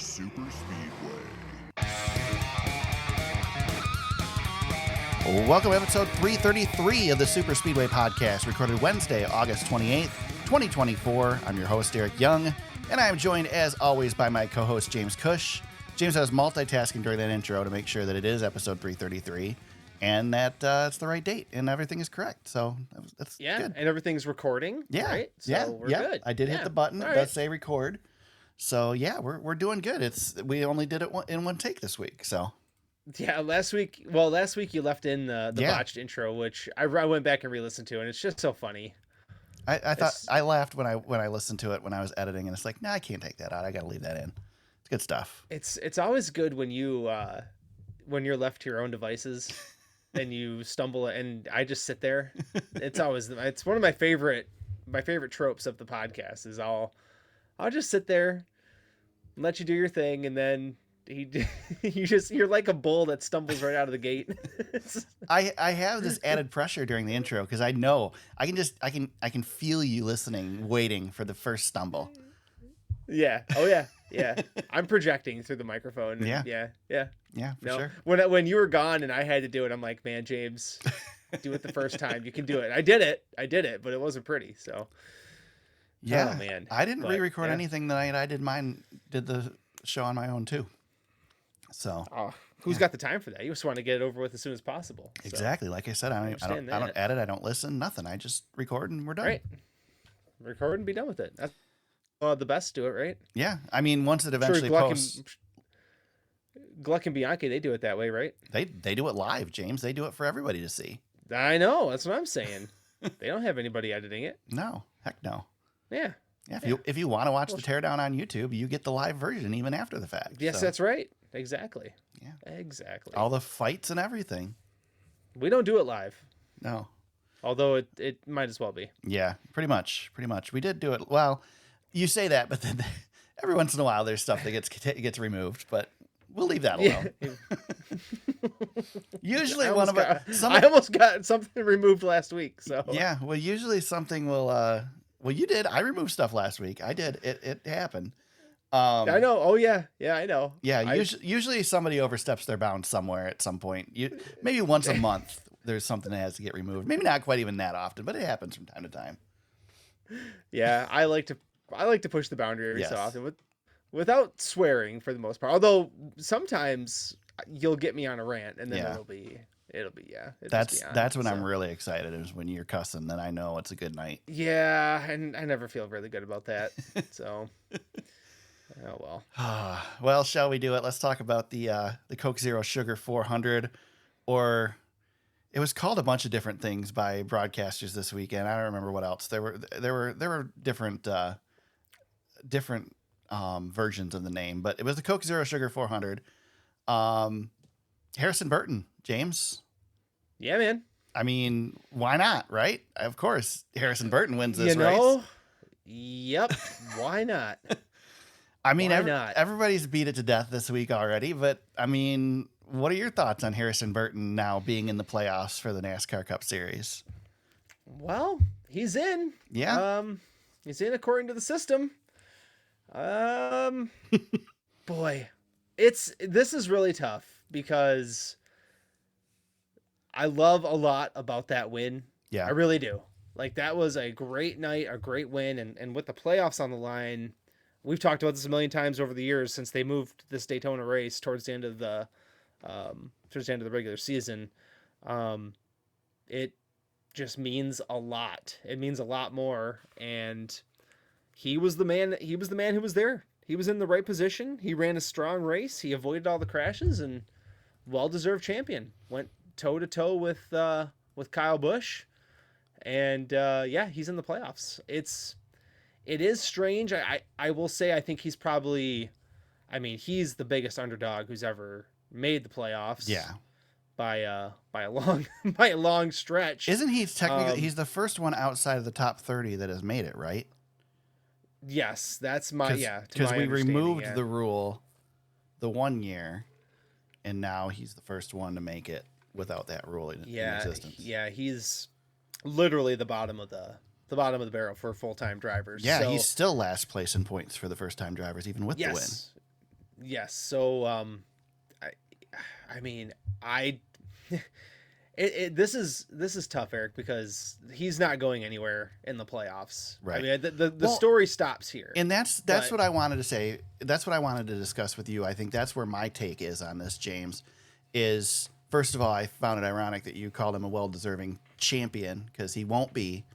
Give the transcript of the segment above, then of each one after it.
Super Speedway. Welcome to episode 333 of the Super Speedway podcast, recorded Wednesday, August 28th, 2024. I'm your host, Eric Young, and I am joined, as always, by my co-host, James Cush. James was multitasking during that intro to make sure that it is episode 333 and that it's the right date and everything is correct. So that's good. And everything's recording. Yeah, right? So we're good. I did hit the button. It does say record. So yeah, we're doing good. We only did it in one take this week. So yeah, last week you left in the botched intro, which I went back and re-listened to, and it's just so funny. I thought I laughed when I listened to it when I was editing, and it's like, I can't take that out. I got to leave that in. It's good stuff. It's always good when you're left to your own devices and you stumble, and I just sit there. It's one of my favorite tropes of the podcast is I'll just sit there and let you do your thing, and then you're like a bull that stumbles right out of the gate. I have this added pressure during the intro because I know I can feel you listening, waiting for the first stumble. Yeah. Oh yeah. Yeah. I'm projecting through the microphone. Yeah. Yeah. Yeah, for sure. When you were gone and I had to do it, I'm like, man, James, do it the first time. You can do it. I did it, but it wasn't pretty. So yeah, oh, man. I didn't re-record anything the night I did the show on my own too. So who's got the time for that? You just want to get it over with as soon as possible. So. Exactly. Like I said, I don't edit, I don't listen, nothing. I just record and we're done. Right. Record and be done with it. That's the best do it, right? Yeah. I mean, once it eventually posts. Gluck and Bianchi, they do it that way, right? They do it live, James. They do it for everybody to see. I know. That's what I'm saying. They don't have anybody editing it. No. Heck no. Yeah. Yeah. If you want to watch the teardown on YouTube, you get the live version even after the fact. Yes, that's right. Exactly. Yeah. Exactly. All the fights and everything. We don't do it live. No. Although it might as well be. Yeah, pretty much. We did do it. Well, you say that, but then every once in a while there's stuff that gets removed, but we'll leave that alone. Yeah. Usually I almost got something removed last week. So yeah, well, usually something will. Well, you did. I removed stuff last week. I did. It happened. I know. Oh yeah, I know. Yeah, usually somebody oversteps their bounds somewhere at some point. Maybe once a month there's something that has to get removed. Maybe not quite even that often, but it happens from time to time. Yeah, I like to push the boundary every so often without swearing for the most part. Although sometimes you'll get me on a rant, and then it'll be That's when I'm really excited, is when you're cussing. Then I know it's a good night. Yeah, and I never feel really good about that. So, oh well. Well, shall we do it? Let's talk about the Coke Zero Sugar 400, or it was called a bunch of different things by broadcasters this weekend. I don't remember what else. There were different versions of the name, but it was the Coke Zero Sugar 400. Harrison Burton, James. Yeah, man. I mean, why not, right? Of course, Harrison Burton wins this race. Yep. Why not? I mean, everybody's beat it to death this week already, but I mean, what are your thoughts on Harrison Burton now being in the playoffs for the NASCAR Cup Series? Well, he's in. Yeah. He's in according to the system. Boy, this is really tough because I love a lot about that win. Yeah. I really do. Like, that was a great night, a great win. And with the playoffs on the line, we've talked about this a million times over the years since they moved this Daytona race towards the end of the regular season. It just means a lot. It means a lot more. And he was the man who was there. He was in the right position. He ran a strong race. He avoided all the crashes, and well-deserved champion. Went toe-to-toe with Kyle Busch. And he's in the playoffs. It is strange. I will say I think he's probably, he's the biggest underdog who's ever made the playoffs. Yeah. By a long stretch. Isn't he technically he's the first one outside of the top 30 that has made it, right? Yes, that's my because we removed the rule the 1 year, and now he's the first one to make it without that rule in existence. Yeah, he's literally the bottom of the barrel for full-time drivers. Yeah, so, he's still last place in points for the first-time drivers, even with the win. Yes. So, I mean, this is tough, Eric, because he's not going anywhere in the playoffs. Right. I mean, the story stops here. And that's what I wanted to say. That's what I wanted to discuss with you. I think that's where my take is on this, James, is first of all, I found it ironic that you called him a well-deserving champion because he won't be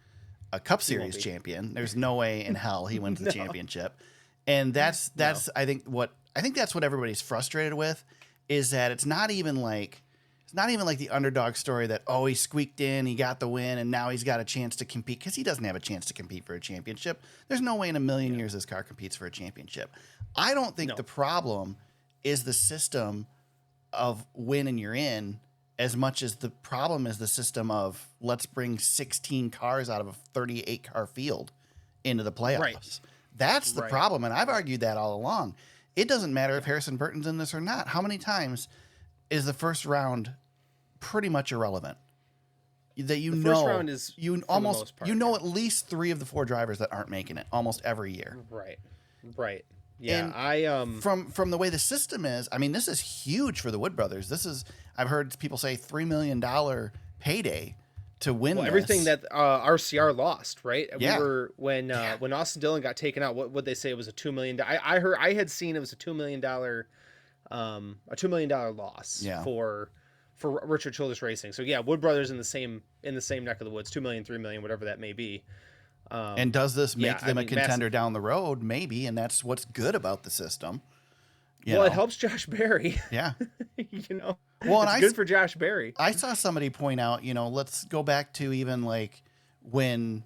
a Cup Series champion. There's no way in hell he wins the championship. And that's I think that's what everybody's frustrated with is that it's not even like the underdog story that, oh, he squeaked in, he got the win, and now he's got a chance to compete, because he doesn't have a chance to compete for a championship. There's no way in a million years this car competes for a championship. I don't think the problem is the system of win and you're in as much as the problem is the system of let's bring 16 cars out of a 38-car field into the playoffs. Right. That's the problem, and I've argued that all along. It doesn't matter if Harrison Burton's in this or not. How many times is the first round pretty much irrelevant? That the first round is at least 3 of the 4 drivers that aren't making it almost every year. Right. Yeah, and from the way the system is, I mean, this is huge for the Wood brothers. I've heard people say $3 million payday to win. Well, everything that RCR lost, right? Yeah. We were when Austin Dillon got taken out. What would they say it was a $2 million? I had seen it was a $2 million loss for Richard Childress Racing. So yeah, Wood brothers in the same neck of the woods, $2 million, $3 million, whatever that may be. And does this make them a contender down the road? Maybe, and that's what's good about the system. It helps Josh Berry. Yeah. Well, and it's good for Josh Berry. I saw somebody point out, let's go back to even like when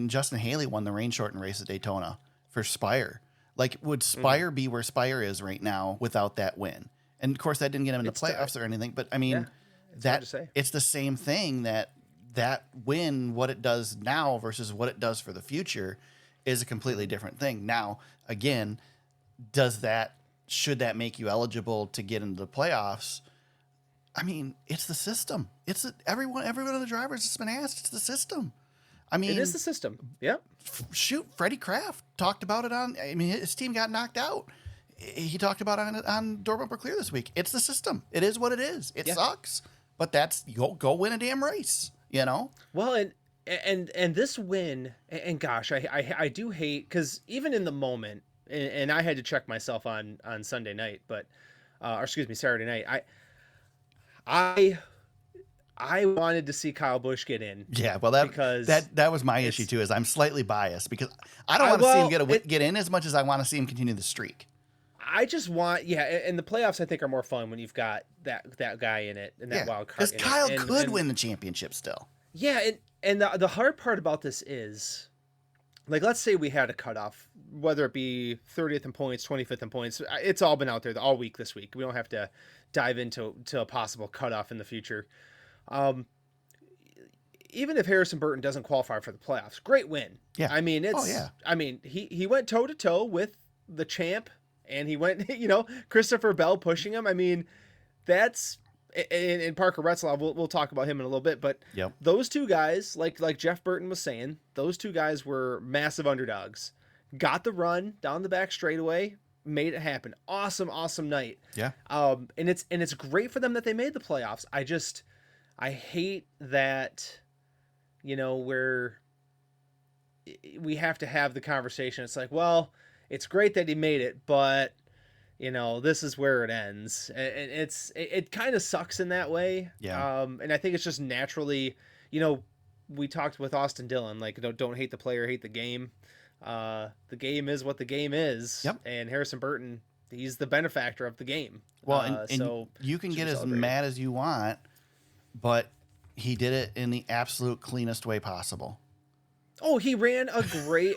Justin Haley won the rain shortened race at Daytona for Spire. Like, would Spire be where Spire is right now without that win? And of course, that didn't get him into playoffs or anything. But I mean, it's the same thing that win, what it does now versus what it does for the future, is a completely different thing. Now, again, should that make you eligible to get into the playoffs? I mean, it's the system. Every one of the drivers that's been asked, it's the system. I mean, it is the system. Yeah. Shoot, Freddie Kraft talked about it his team got knocked out. He talked about it on Door Bumper Clear this week. It's the system. It is what it is. It sucks, but go win a damn race, Well, and this win, and gosh, I do hate, because even in the moment, and I had to check myself on Sunday night, but Saturday night, I wanted to see Kyle Busch get in. Yeah, well, that was my issue too. Is I'm slightly biased because I don't want to see him get in as much as I want to see him continue the streak. I just want, and the playoffs I think are more fun when you've got that guy in it and that wild card. Because Kyle could win the championship still. Yeah, and the hard part about this is, like, let's say we had a cutoff, whether it be 30th in points, 25th in points. It's all been out there all week this week. We don't have to dive into a possible cutoff in the future. Even if Harrison Burton doesn't qualify for the playoffs, great win. Yeah. I mean, he went toe to toe with the champ, and he went, Christopher Bell pushing him. I mean, that's, and Parker Retzlaff, we'll talk about him in a little bit, but those two guys, like Jeff Burton was saying, those two guys were massive underdogs. Got the run down the back straightaway, made it happen. Awesome night. Yeah. And it's great for them that they made the playoffs. I hate that, where we have to have the conversation. It's like, well, it's great that he made it, but this is where it ends. And it kind of sucks in that way. Yeah. And I think it's just naturally, we talked with Austin Dillon, like, don't hate the player, hate the game. The game is what the game is. Yep. And Harrison Burton, he's the benefactor of the game. Well, so you can get as mad as you want, but he did it in the absolute cleanest way possible. Oh, he ran a great.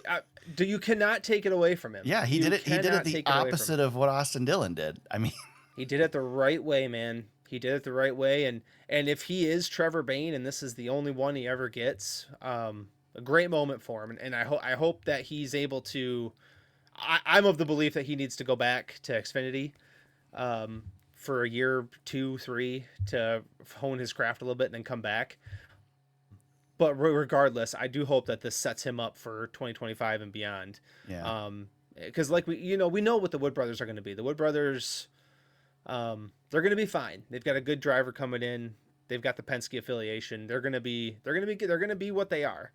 You cannot take it away from him. Yeah, he did it. He did it the opposite of what Austin Dillon did. I mean, he did it the right way, man. He did it the right way, and if he is Trevor Bayne, and this is the only one he ever gets, a great moment for him. And I hope that he's able to. I'm of the belief that he needs to go back to Xfinity, for a year, 2, 3 to hone his craft a little bit and then come back. But regardless, I do hope that this sets him up for 2025 and beyond. Yeah. because like we know what the Wood brothers are going to be. The Wood brothers, they're going to be fine. They've got a good driver coming in. They've got the Penske affiliation. They're going to be what they are.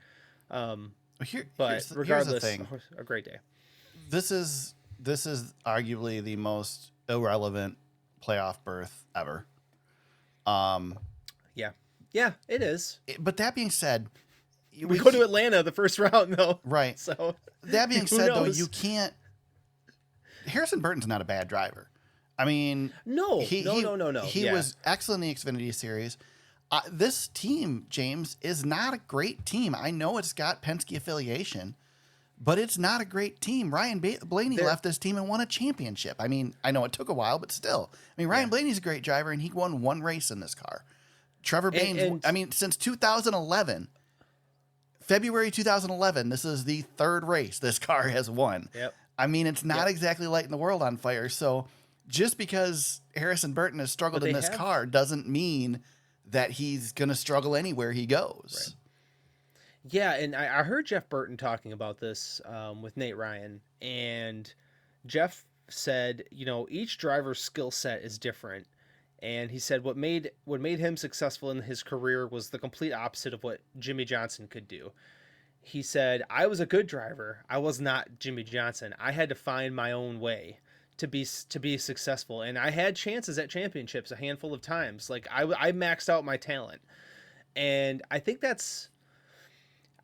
But regardless, here's the thing. A great day. This is arguably the most irrelevant playoff berth ever. Yeah, it is. But that being said, we go to Atlanta the first round though. Right. So that being said, though, you can't. Harrison Burton's not a bad driver. I mean, no. He was excellent in the Xfinity series. This team, James, is not a great team. I know it's got Penske affiliation, but it's not a great team. Ryan Blaney left this team and won a championship. I mean, I know it took a while, but still. I mean, Ryan Blaney's a great driver, and he won one race in this car. Trevor Baynes, since 2011, February 2011, this is the third race this car has won. Yep. I mean, it's not exactly lighting the world on fire. So just because Harrison Burton has struggled in this car doesn't mean that he's going to struggle anywhere he goes. Right. Yeah, and I heard Jeff Burton talking about this with Nate Ryan, and Jeff said, each driver's skill set is different. And he said what made him successful in his career was the complete opposite of what Jimmy Johnson could do. He said, I was a good driver. I was not Jimmy Johnson. I had to find my own way to be successful. And I had chances at championships a handful of times. Like I maxed out my talent. And I think I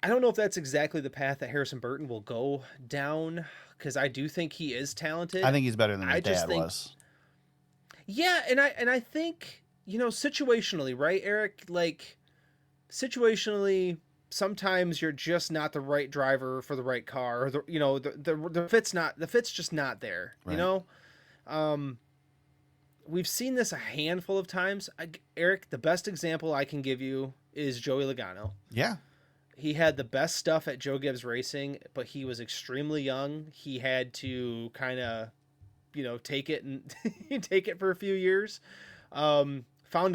don't know if that's exactly the path that Harrison Burton will go down, because I do think he is talented. I think he's better than his dad was. Yeah, and I think, situationally, right, Eric? Like, situationally, sometimes you're just not the right driver for the right car, or the fit's just not there. Right. We've seen this a handful of times. Eric, the best example I can give you is Joey Logano. Yeah. He had the best stuff at Joe Gibbs Racing, but he was extremely young. He had to kind of take it for a few years. Found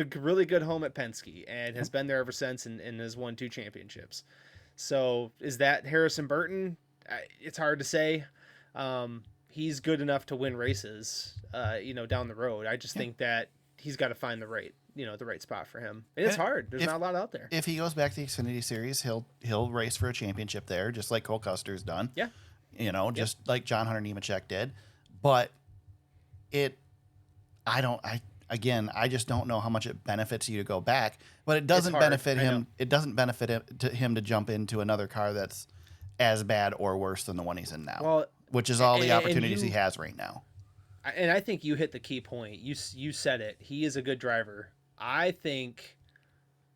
a really good home at Penske and has been there ever since and has won 2 championships. So is that Harrison Burton? It's hard to say. He's good enough to win races, down the road. I just think that he's got to find the right spot for him. And it's hard. There's not a lot out there. If he goes back to the Xfinity series, he'll race for a championship there, just like Cole Custer's done. Yeah. Just like John Hunter Nemechek did. But I just don't know how much it benefits you to go back, but it doesn't benefit him. It doesn't benefit him to jump into another car that's as bad or worse than the one he's in now, which is all the opportunities he has right now. And I think you hit the key point. You said it. He is a good driver. I think,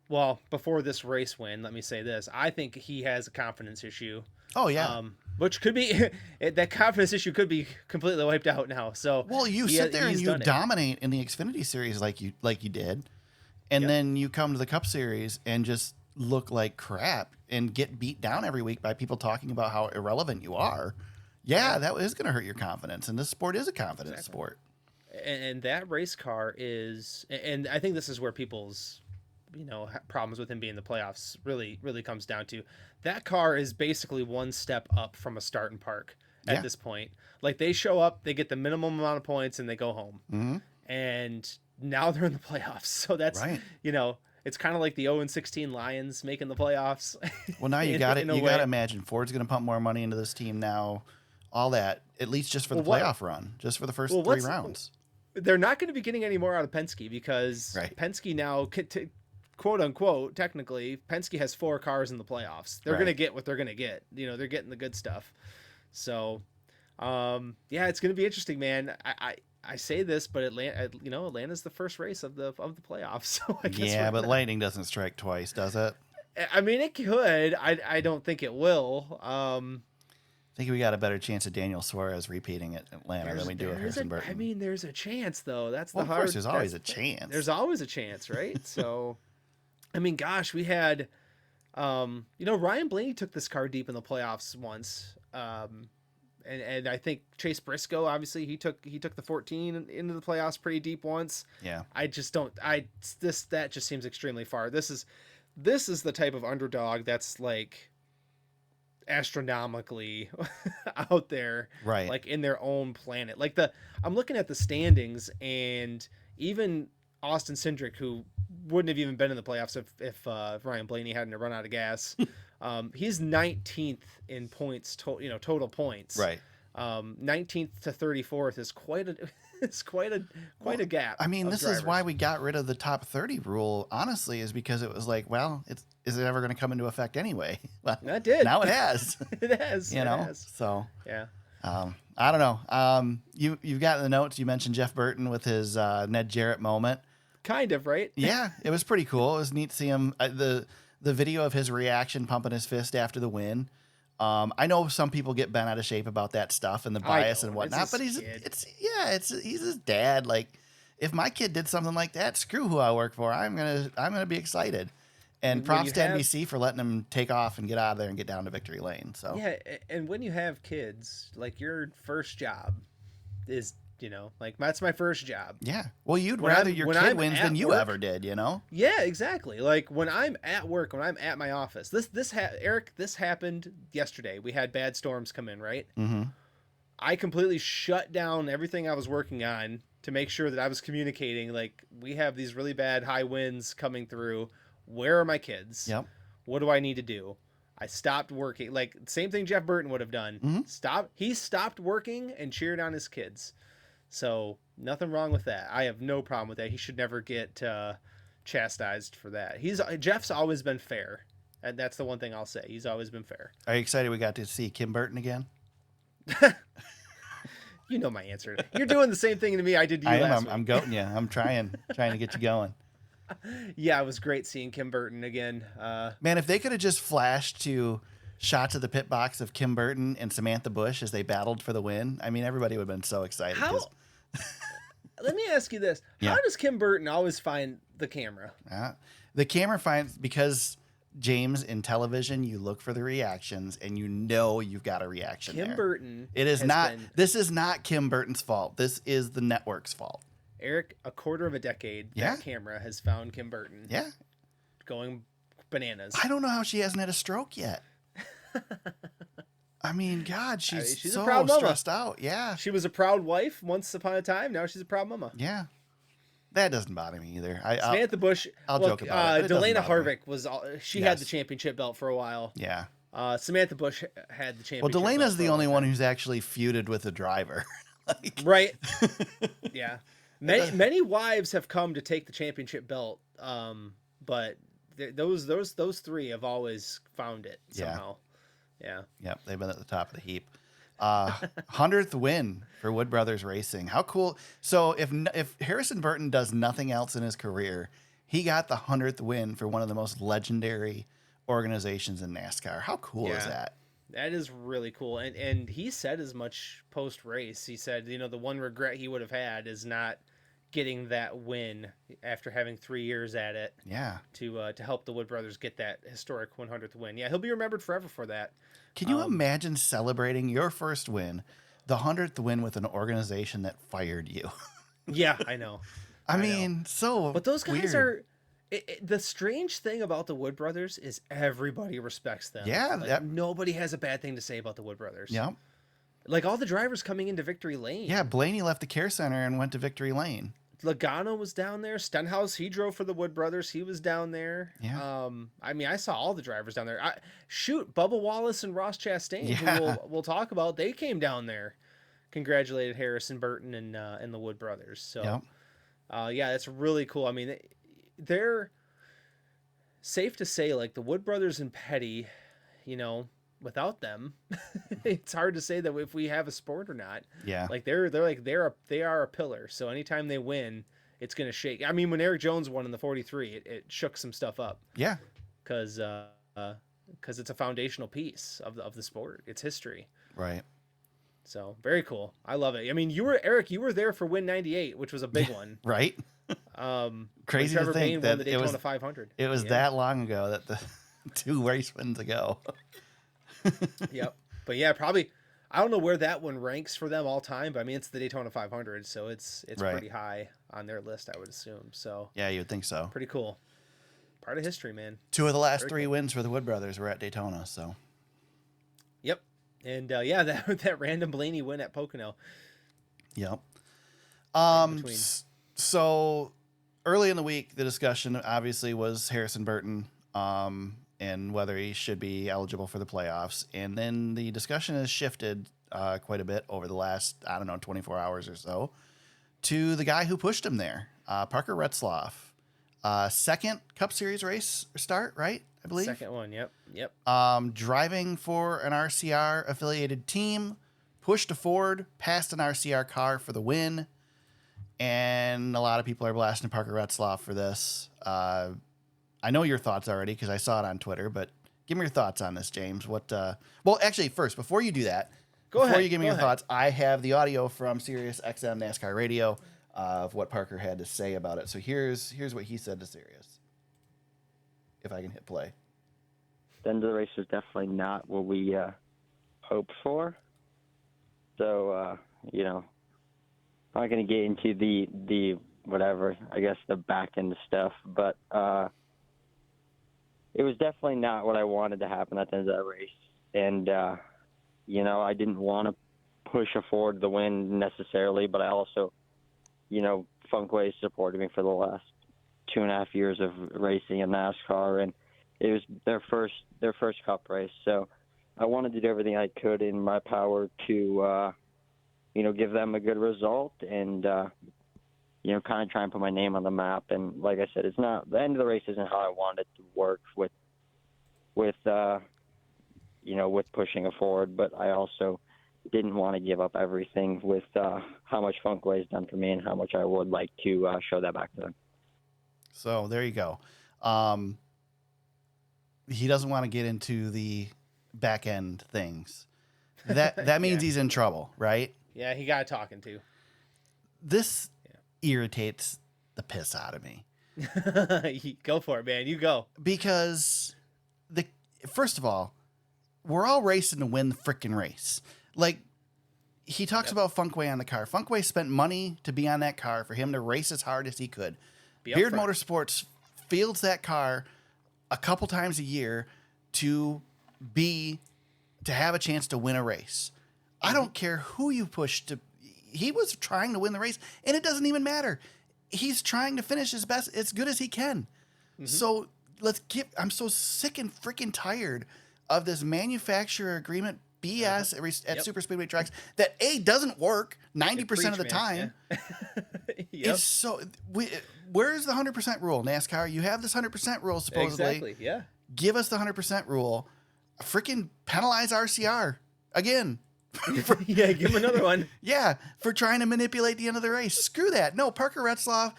before this race win, let me say this. I think he has a confidence issue. Oh, yeah. Which could be that confidence issue could be completely wiped out now. So you sit there and you dominate in the Xfinity series like you did, and then you come to the Cup Series and just look like crap and get beat down every week by people talking about how irrelevant you are. Yeah, that is going to hurt your confidence, and this sport is a confidence sport. And that race car is, and I think this is where people's problems with him being in the playoffs really comes down to. That car is basically one step up from a start and park at this point. Like, they show up, they get the minimum amount of points, and they go home. Mm-hmm. And now they're in the playoffs. So that's, it's kind of like the 0-16 Lions making the playoffs. Well, now you got to imagine Ford's going to pump more money into this team now, all that, at least just for the playoff run, just for the first 3 rounds. They're not going to be getting any more out of Penske because Penske now, quote unquote, technically, Penske has 4 cars in the playoffs. They're going to get what they're going to get. They're getting the good stuff. So, it's going to be interesting, man. I say this, but Atlanta's the first race of the playoffs. So I guess but lightning doesn't strike twice, does it? I mean, it could. I don't think it will. I think we got a better chance of Daniel Suarez repeating at Atlanta than we do at Harrison Burton. I mean, there's a chance, though. That's the hard. Of course, there's always a chance. There's always a chance, right? So, I mean, gosh, we had, Ryan Blaney took this car deep in the playoffs once, and I think Chase Briscoe, obviously, he took the 14 into the playoffs pretty deep once. Yeah. I just don't. That just seems extremely far. This is the type of underdog that's like, astronomically out there, Right. like in their own planet. Like I'm looking at the standings, and even Austin Cindric, who wouldn't have even been in the playoffs if Ryan Blaney hadn't run out of gas. He's 19th in points, total points. Right. 19th to 34th is quite a gap. I mean, this drivers. is why we got rid of the top 30 rule, honestly, is because it was like, well, is it ever going to come into effect anyway? Well, That did. Now it has. It has. You it know? has. So, Yeah. I don't know. You've got in the notes, you mentioned Jeff Burton with his Ned Jarrett moment. Kind of, right? Yeah, it was pretty cool. It was neat to see him. The video of his reaction pumping his fist after the win. I know some people get bent out of shape about that stuff and the bias and whatnot, but he's his dad. Like, if my kid did something like that, screw who I work for. I'm gonna be excited. And props to NBC for letting him take off and get out of there and get down to victory lane. So yeah, and when you have kids, like your first job is, like that's my first job. yeah, well, you'd rather your kid wins than you ever did, Yeah, exactly. Like when I'm at work, when I'm at my office, Eric, this happened yesterday. We had bad storms come in, right? Mm-hmm. I completely shut down everything I was working on to make sure that I was communicating. Like, we have these really bad high winds coming through. Where are my kids? Yep. What do I need to do? I stopped working. Like, same thing Jeff Burton would have done. Mm-hmm. He stopped working and cheered on his kids. So nothing wrong with that. I have no problem with that. He should never get chastised for that. Jeff's always been fair, and that's the one thing I'll say. He's always been fair. Are you excited we got to see Kim Burton again? You know my answer. You're doing the same thing to me I did to you last week. I'm goating you. I'm trying to get you going. Yeah, it was great seeing Kim Burton again. Man, if they could have just flashed to shots of the pit box of Kim Burton and Samantha Bush as they battled for the win, I mean, everybody would have been so excited. Let me ask you this. Yeah. How does Kim Burton always find the camera? The camera finds, because James, in television, you look for the reactions and you've got a reaction Kim there. Burton. This is not Kim Burton's fault. This is the network's fault. Eric, a quarter of a decade, that camera has found Kim Burton. Yeah. Going bananas. I don't know how she hasn't had a stroke yet. I mean, God, she's so a proud mama. stressed out. Yeah. She was a proud wife once upon a time. Now she's a proud mama. Yeah. That doesn't bother me either. Samantha Bush. I'll joke about it. Delana Harvick had the championship belt for a while. Yeah. Samantha Bush had the championship Well, belt. Delana's the only one who's actually feuded with the driver. Right. Yeah. Many wives have come to take the championship belt, but those three have always found it somehow. Yeah. Yep, they've been at the top of the heap. 100th win for Wood Brothers Racing. How cool! So if Harrison Burton does nothing else in his career, he got the 100th win for one of the most legendary organizations in NASCAR. How cool is that? That is really cool. And he said as much post race. He said, the one regret he would have had is not getting that win after having 3 years at it. Yeah. To help the Wood Brothers get that historic 100th win. Yeah, he'll be remembered forever for that. Can you imagine celebrating your first win, the 100th win with an organization that fired you? Yeah, I know. I mean, so But those guys weird. the strange thing about the Wood Brothers is everybody respects them. Yeah. Nobody has a bad thing to say about the Wood Brothers. Yep. Like all the drivers coming into Victory Lane. Yeah, Blaney left the care center and went to Victory Lane. Logano was down there. Stenhouse, he drove for the Wood Brothers. He was down there. Yeah. I mean, I saw all the drivers down there. Bubba Wallace and Ross Chastain, who we'll talk about, they came down there, congratulated Harrison Burton and the Wood Brothers. So, yeah, that's really cool. I mean, they're safe to say, like the Wood Brothers and Petty, without them, it's hard to say that if we have a sport or not. Yeah. Like they are a pillar. So anytime they win, it's going to shake. I mean, when Eric Jones won in the 43, it shook some stuff up. Yeah. Cause it's a foundational piece of the sport. It's history. Right. So very cool. I love it. I mean, you were there for win 98, which was a big one. Right. Crazy to think that the Daytona 500. It was that long ago that the 2 race wins ago. Yep. But yeah, probably, I don't know where that one ranks for them all time, but I mean, it's the Daytona 500, so it's right. pretty high on their list, I would assume. So yeah, you would think so. Pretty cool. Part of history, man. 2 of the last 3 wins for the Wood Brothers were at Daytona, so And yeah, that random Blaney win at Pocono. Yep. Between. So early in the week, the discussion obviously was Harrison Burton, and whether he should be eligible for the playoffs. And then the discussion has shifted quite a bit over the last, 24 hours or so, to the guy who pushed him there, Parker Retzlaff. Second Cup Series race start, right? I believe. Second one, yep. Driving for an RCR affiliated team, pushed a Ford, passed an RCR car for the win. And a lot of people are blasting Parker Retzlaff for this. I know your thoughts already because I saw it on Twitter, but give me your thoughts on this, James. Well, actually, first, before you do that, before you give me your thoughts, I have the audio from Sirius XM NASCAR Radio of what Parker had to say about it. So here's what he said to Sirius. If I can hit play. The end of the race was definitely not what we hoped for. So, I'm not going to get into the whatever, I guess the back end stuff, but it was definitely not what I wanted to happen at the end of that race. And, I didn't want to push a Ford the win necessarily, but I also, Funkway supported me for the last 2.5 years of racing in NASCAR, and it was their first Cup race. So I wanted to do everything I could in my power to, give them a good result and, kind of try and put my name on the map. And like I said, it's not, the end of the race isn't how I wanted it to work with pushing a Ford, but I also didn't want to give up everything with how much Funkway has done for me and how much I would like to show that back to them. So there you go. He doesn't want to get into the back end things. That means he's in trouble, right? Yeah, he got talking to. This irritates the piss out of me. Go for it, man. You go. Because first of all, we're all racing to win the freaking race. Like, he talks about Funkway on the car. Funkway spent money to be on that car for him to race as hard as he could. Beard Motorsports fields that car a couple times a year to have a chance to win a race. I don't care who you push to. He was trying to win the race, and it doesn't even matter. He's trying to finish his best, as good as he can. Mm-hmm. So I'm so sick and freaking tired of this manufacturer agreement BS at super speedway tracks that doesn't work 90% of the time. Yeah. It's so where's the 100% rule, NASCAR? You have this 100% rule supposedly. Exactly. Yeah. Give us the 100% rule. Freaking penalize RCR again. Yeah, give him another one. Yeah, for trying to manipulate the end of the race. Screw that. No, Parker Retzlaff.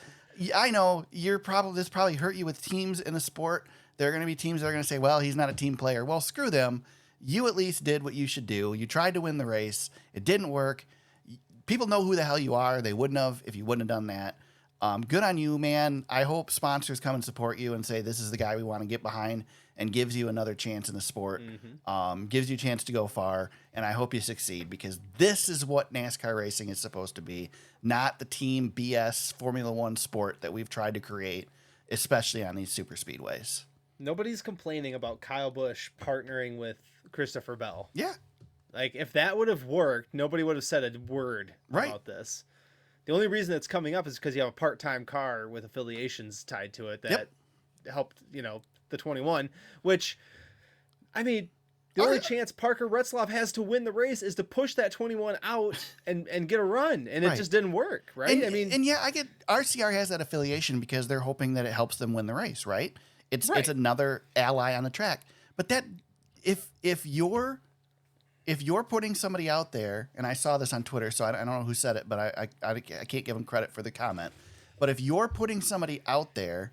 I know this probably hurt you with teams in the sport. There are going to be teams that are going to say, well, he's not a team player. Well, screw them. You at least did what you should do. You tried to win the race. It didn't work. People know who the hell you are. They wouldn't have if you wouldn't have done that. Good on you, man. I hope sponsors come and support you and say, this is the guy we want to get behind, and gives you another chance in the sport. Mm-hmm. Gives you a chance to go far. And I hope you succeed, because this is what NASCAR racing is supposed to be, not the team BS Formula One sport that we've tried to create, especially on these super speedways. Nobody's complaining about Kyle Busch partnering with Christopher Bell. Yeah. Like, if that would have worked, nobody would have said a word about this. The only reason it's coming up is because you have a part-time car with affiliations tied to it that helped, the 21, which, I mean, the only chance Parker Retzlaff has to win the race is to push that 21 out and get a run, and it just didn't work, right? I get RCR has that affiliation because they're hoping that it helps them win the race, right? It's another ally on the track. But that if you're putting somebody out there, and I saw this on Twitter, so I don't know who said it, but I can't give them credit for the comment. But if you're putting somebody out there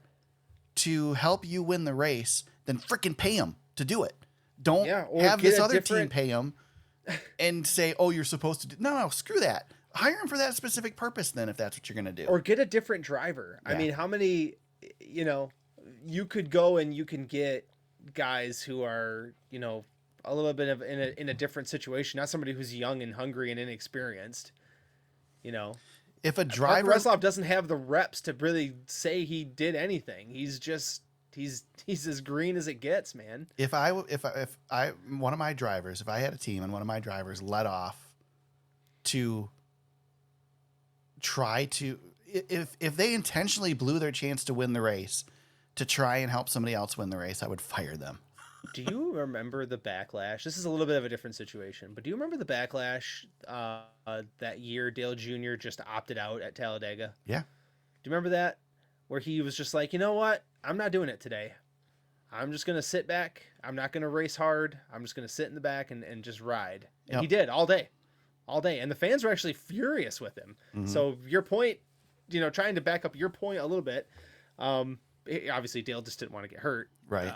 to help you win the race, then freaking pay them to do it. Don't have this other team pay them and say, oh, you're supposed to do. No, screw that. Hire them for that specific purpose then, if that's what you're going to do. Or get a different driver. Yeah. I mean, how many, you could go and you can get guys who are, a little bit of in a different situation, not somebody who's young and hungry and inexperienced, If a driver, Retzlaff doesn't have the reps to really say he did anything. He's He's as green as it gets, man. If one of my drivers, if I had a team and one of my drivers let off to try to, if they intentionally blew their chance to win the race to try and help somebody else win the race, I would fire them. Do you remember the backlash? This is a little bit of a different situation, but do you remember the backlash that year Dale Jr. just opted out at Talladega? Yeah. Do you remember that? Where he was just like, you know what? I'm not doing it today. I'm just going to sit back. I'm not going to race hard. I'm just going to sit in the back and just ride. And he did all day. And the fans were actually furious with him. Mm-hmm. So your point, trying to back up your point a little bit, obviously Dale just didn't want to get hurt. Right.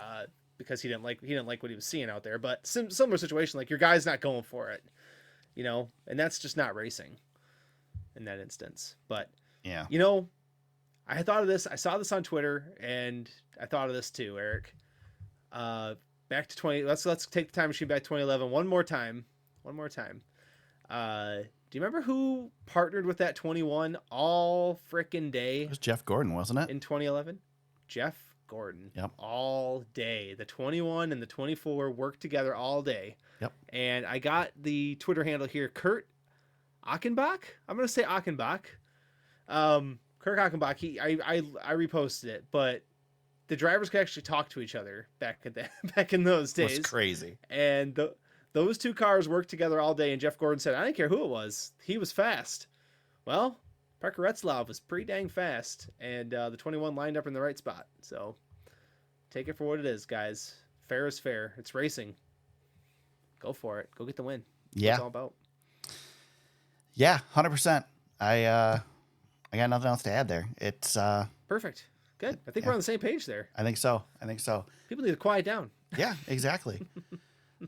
Because he didn't like what he was seeing out there. But similar situation, like your guy's not going for it, and that's just not racing in that instance. But yeah, I thought of this. I saw this on Twitter, and I thought of this too, Eric. Back to 20. Let's take the time machine back to 2011 one more time. Do you remember who partnered with that 21 all frickin' day? It was Jeff Gordon, wasn't it? In 2011, Jeff Gordon. Yep. All day. The 21 and the 24 worked together all day. Yep. And I got the Twitter handle here, Kurt Achenbach. I'm going to say Achenbach. Kurt Achenbach. I reposted it, but the drivers could actually talk to each other back in those days. That's crazy. And those two cars worked together all day, and Jeff Gordon said, I didn't care who it was. He was fast. Well, Parker Retzlaff was pretty dang fast, and the 21 lined up in the right spot. So take it for what it is, guys. Fair is fair. It's racing. Go for it. Go get the win. Yeah. It's all about. Yeah, 100%. I got nothing else to add there. It's perfect. Good. I think we're on the same page there. I think so. People need to quiet down. Yeah, exactly.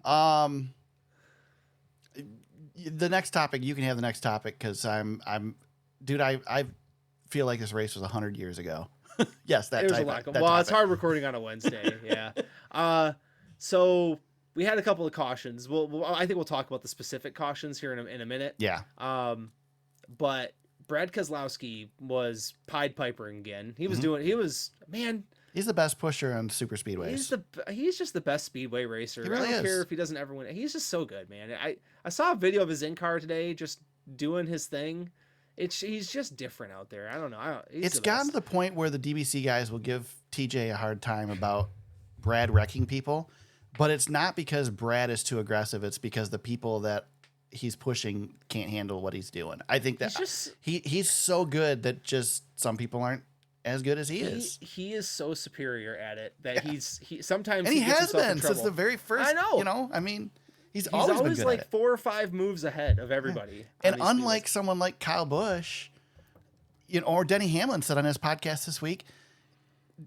The next topic, you can have the next topic, because dude, I feel like this race was 100 years ago. Yes, that There's type a lot. of, Well, it's hard recording on a Wednesday. Yeah. So we had a couple of cautions. I think we'll talk about the specific cautions here in a minute. Yeah. But Brad Keselowski was Pied Pipering again. He was man. He's the best pusher on super speedways. He's just the best speedway racer. He really I don't is. care if he doesn't ever win. He's just so good, man. I saw a video of his in-car today just doing his thing. He's just different out there. I don't know. It's gotten to the point where the DBC guys will give TJ a hard time about Brad wrecking people, but it's not because Brad is too aggressive. It's because the people that he's pushing can't handle what he's doing. I think that he's so good that just some people aren't as good as he is. He is so superior at it that he sometimes and he gets has himself in been trouble. since the very first. I know. I mean, he's always been good like at it. 4 or 5 moves ahead of everybody. And unlike someone like Kyle Busch, or Denny Hamlin said on his podcast this week,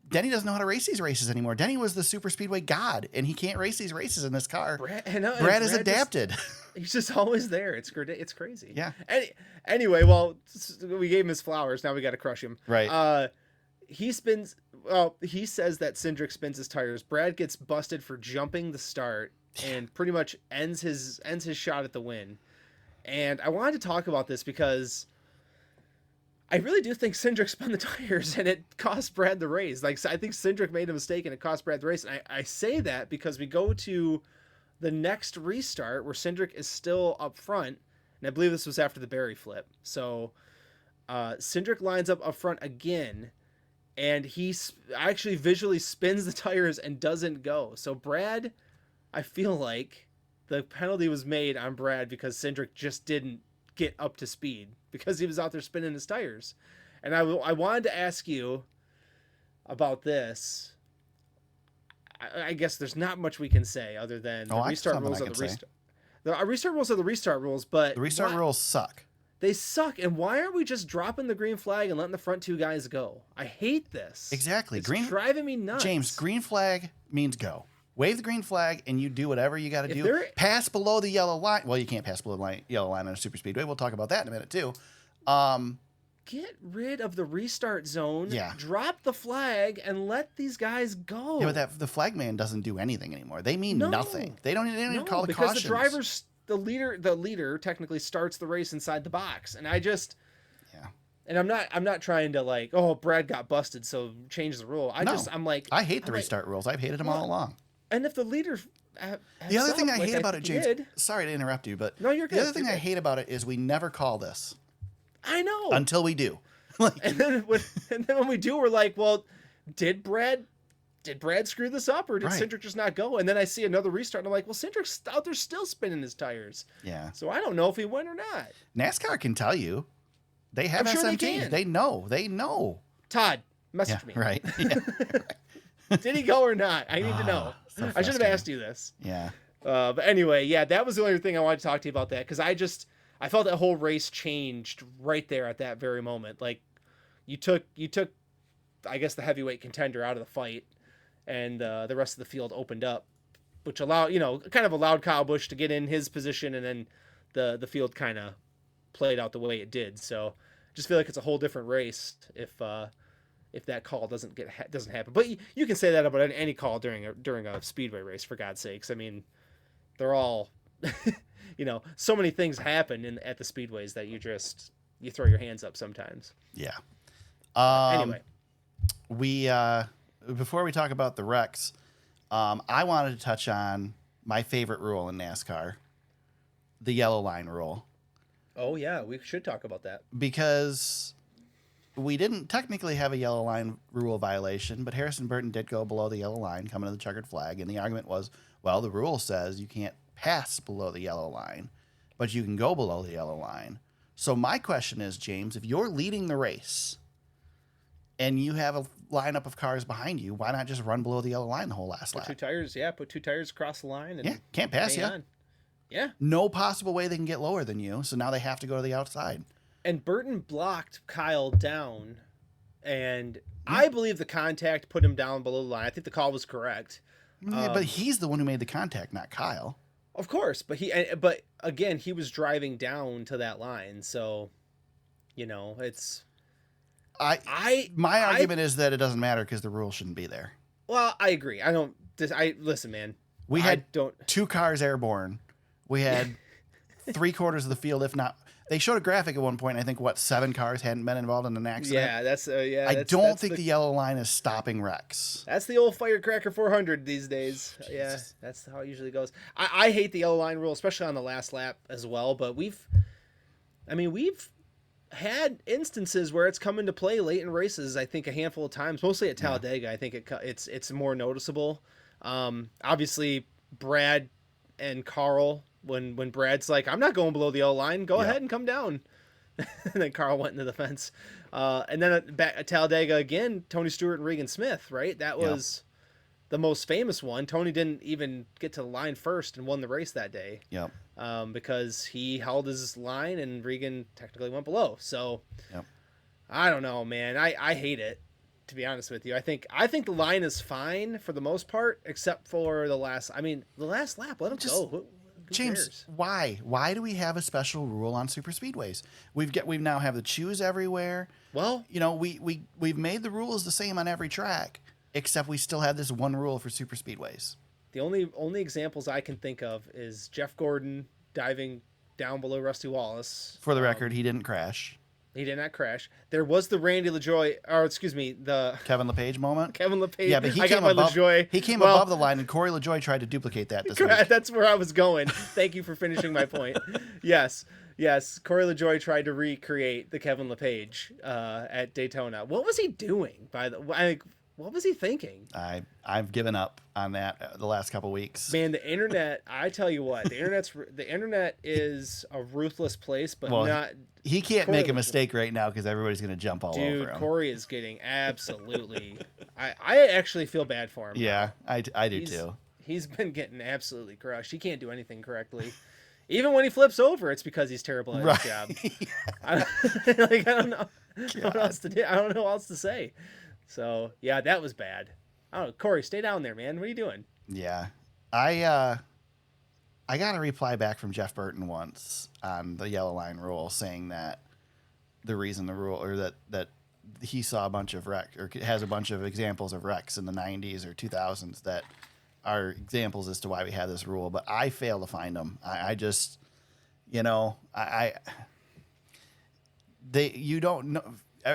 Denny doesn't know how to race these races anymore. Denny was the super speedway god, and he can't race these races in this car. Brad is adapted. He's just always there. It's crazy. Yeah. Anyway, well, we gave him his flowers. Now we got to crush him. Right. He spins. Well, he says that Cindric spins his tires. Brad gets busted for jumping the start and pretty much ends his shot at the win. And I wanted to talk about this because I really do think Cindric spun the tires and it cost Brad the race. Like, I think Cindric made a mistake and it cost Brad the race. And I say that because we go to the next restart where Cindric is still up front. And I believe this was after the Barry flip. So Cindric lines up front again. And he actually visually spins the tires and doesn't go. So Brad, I feel like the penalty was made on Brad because Cindric just didn't get up to speed because he was out there spinning his tires. And I wanted to ask you about this. I guess there's not much we can say other than the restart rules are the restart. The restart rules are the restart rules, but the restart rules suck. They suck. And why aren't we just dropping the green flag and letting the front 2 guys go? I hate this. Exactly. It's driving me nuts. James, green flag means go. Wave the green flag and you do whatever you got to do. Pass below the yellow line. Well, you can't pass below the yellow line on a super speedway. We'll talk about that in a minute too. Get rid of the restart zone. Yeah. Drop the flag and let these guys go. Yeah, but the flag man doesn't do anything anymore. They mean nothing. They don't even call the because cautions. the leader technically starts the race inside the box, and I just And I'm not trying to like, oh, Brad got busted, so change the rule. I'm like, I hate the restart rules. I've hated them all along. And if the leader, the other thing I hate about it, James. Did, sorry to interrupt you, but no, you're good. The other thing I hate about it is we never call this. I know. Until we do. and then when we do, we're like, well, did Brad screw this up, or did Cindric just not go? And then I see another restart, and I'm like, well, Cindric's out there still spinning his tires. Yeah. So I don't know if he went or not. NASCAR can tell you. They have SMT. They know. Todd, message me. Right. Yeah, right. Did he go or not? I need to know. So I should have asked you this. Yeah. But anyway, yeah, that was the only thing I wanted to talk to you about that, because I felt that whole race changed right there at that very moment. Like, you took, I guess, the heavyweight contender out of the fight, and the rest of the field opened up, which allowed Kyle Busch to get in his position, and then the field kind of played out the way it did. So just feel like it's a whole different race if that call doesn't happen. But you can say that about any call during a speedway race, for God's sakes. I mean, they're all so many things happen at the speedways that you throw your hands up sometimes. Yeah. Anyway, we before we talk about the wrecks, I wanted to touch on my favorite rule in NASCAR, the yellow line rule. Oh yeah, we should talk about that, because we didn't technically have a yellow line rule violation, but Harrison Burton did go below the yellow line, coming to the checkered flag, and the argument was, well, the rule says you can't pass below the yellow line, but you can go below the yellow line. So my question is, James, if you're leading the race and you have a lineup of cars behind you, why not just run below the yellow line the whole last lap? Put two tires across the line. And can't pass you. Yeah. No possible way they can get lower than you, so now they have to go to the outside. And Burton blocked Kyle down, and I believe the contact put him down below the line. I think the call was correct. Yeah, but he's the one who made the contact, not Kyle. Of course, but again, he was driving down to that line, so it's. My argument is that it doesn't matter because the rule shouldn't be there. Well, I agree. Listen, man. We had two cars airborne. We had 3/4 of the field, if not. They showed a graphic at one point. I think 7 cars hadn't been involved in an accident. Yeah, that's I don't think the yellow line is stopping wrecks. That's the old Firecracker 400 these days. Jesus. Yeah, that's how it usually goes. I hate the yellow line rule, especially on the last lap as well. But we've had instances where it's come into play late in races. I think a handful of times, mostly at Talladega. I think it's more noticeable. Obviously, Brad and Carl. When Brad's like, I'm not going below the yellow line, go ahead and come down. And then Carl went into the fence. And then back at Talladega again, Tony Stewart and Regan Smith, right? That was the most famous one. Tony didn't even get to the line first and won the race that day. Yep. Because he held his line and Regan technically went below. So I don't know, man. I hate it, to be honest with you. I think the line is fine for the most part, except for the last lap. Let him go. James, why? Why do we have a special rule on super speedways? We now have the choose everywhere. Well, we've made the rules the same on every track, except we still have this one rule for super speedways. The only examples I can think of is Jeff Gordon diving down below Rusty Wallace. For the record, he didn't crash. He did not crash. There was the the Kevin LePage moment. Kevin LePage. Yeah, but he came above the line, and Corey LaJoie tried to duplicate that this week. That's where I was going. Thank you for finishing my point. Yes. Corey LaJoie tried to recreate the Kevin LePage at Daytona. What was he doing? What was he thinking? I've given up on that the last couple weeks. Man, the internet, I tell you what, the internet is a ruthless place, but not. He can't make a mistake right now because everybody's going to jump all over him. Dude, Corey is getting absolutely. I actually feel bad for him. Yeah, I do too. He's been getting absolutely crushed. He can't do anything correctly. Even when he flips over, it's because he's terrible at his job. I don't know what else to do. I don't know what else to say. So yeah, that was bad. I don't know, Corey, stay down there, man. What are you doing? Yeah, I got a reply back from Jeff Burton once on the yellow line rule, saying that the reason the rule, or that he saw a bunch of wrecks, or has a bunch of examples of wrecks in the 90s or 2000s that are examples as to why we have this rule, but I fail to find them. I just, you don't know.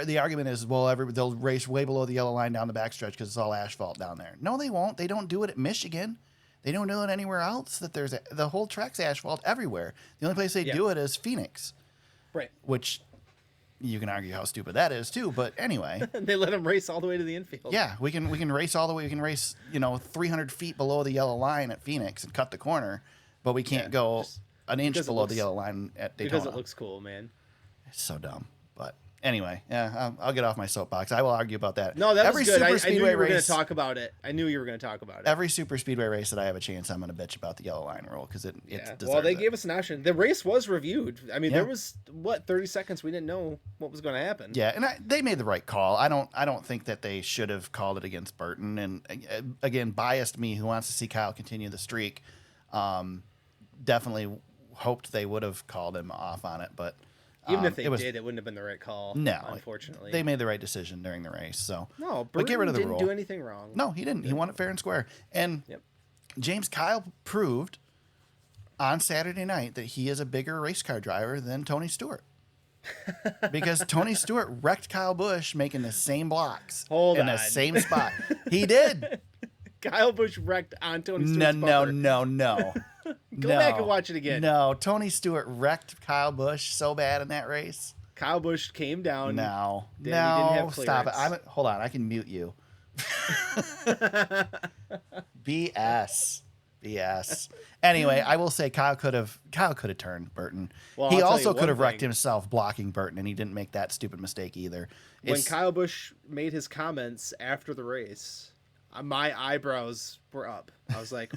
The argument is, well, they'll race way below the yellow line down the backstretch because it's all asphalt down there. No, they won't. They don't do it at Michigan. They don't do it anywhere else. The whole track's asphalt everywhere. The only place they do it is Phoenix. Right. Which you can argue how stupid that is too. But anyway, they let them race all the way to the infield. Yeah, we can race all the way. We can race 300 feet below the yellow line at Phoenix and cut the corner, but we can't go an inch below the yellow line at Daytona. Because it looks cool, man. It's so dumb. But anyway, yeah, I'll get off my soapbox. I will argue about that. No, that was good. I knew you were going to race, talk about it. I knew you were going to talk about it. Every super speedway race that I have a chance, I'm going to bitch about the yellow line rule because it deserves well, they it. gave us an option. The race was reviewed. I mean, there was 30 seconds we didn't know what was going to happen. Yeah, and they made the right call. I don't think that they should have called it against Burton. And again, biased me who wants to see Kyle continue the streak. Definitely hoped they would have called him off on it, but even if they did, it wouldn't have been the right call. No, unfortunately, they made the right decision during the race. So no, Burton but get rid of the didn't rule. do anything wrong. No, he didn't. He won it fair and square. And Kyle proved on Saturday night that he is a bigger race car driver than Tony Stewart. Because Tony Stewart wrecked Kyle Busch making the same blocks in the same spot. He did. Kyle Busch wrecked on Tony Stewart's bumper. No. Go back and watch it again. No, Tony Stewart wrecked Kyle Busch so bad in that race. Kyle Busch came down. No, he didn't have stop it. Hold on, I can mute you. BS. Anyway, I will say Kyle could have turned Burton. Well, he also could have wrecked himself blocking Burton, and he didn't make that stupid mistake either. When Kyle Busch made his comments after the race, my eyebrows were up. I was like,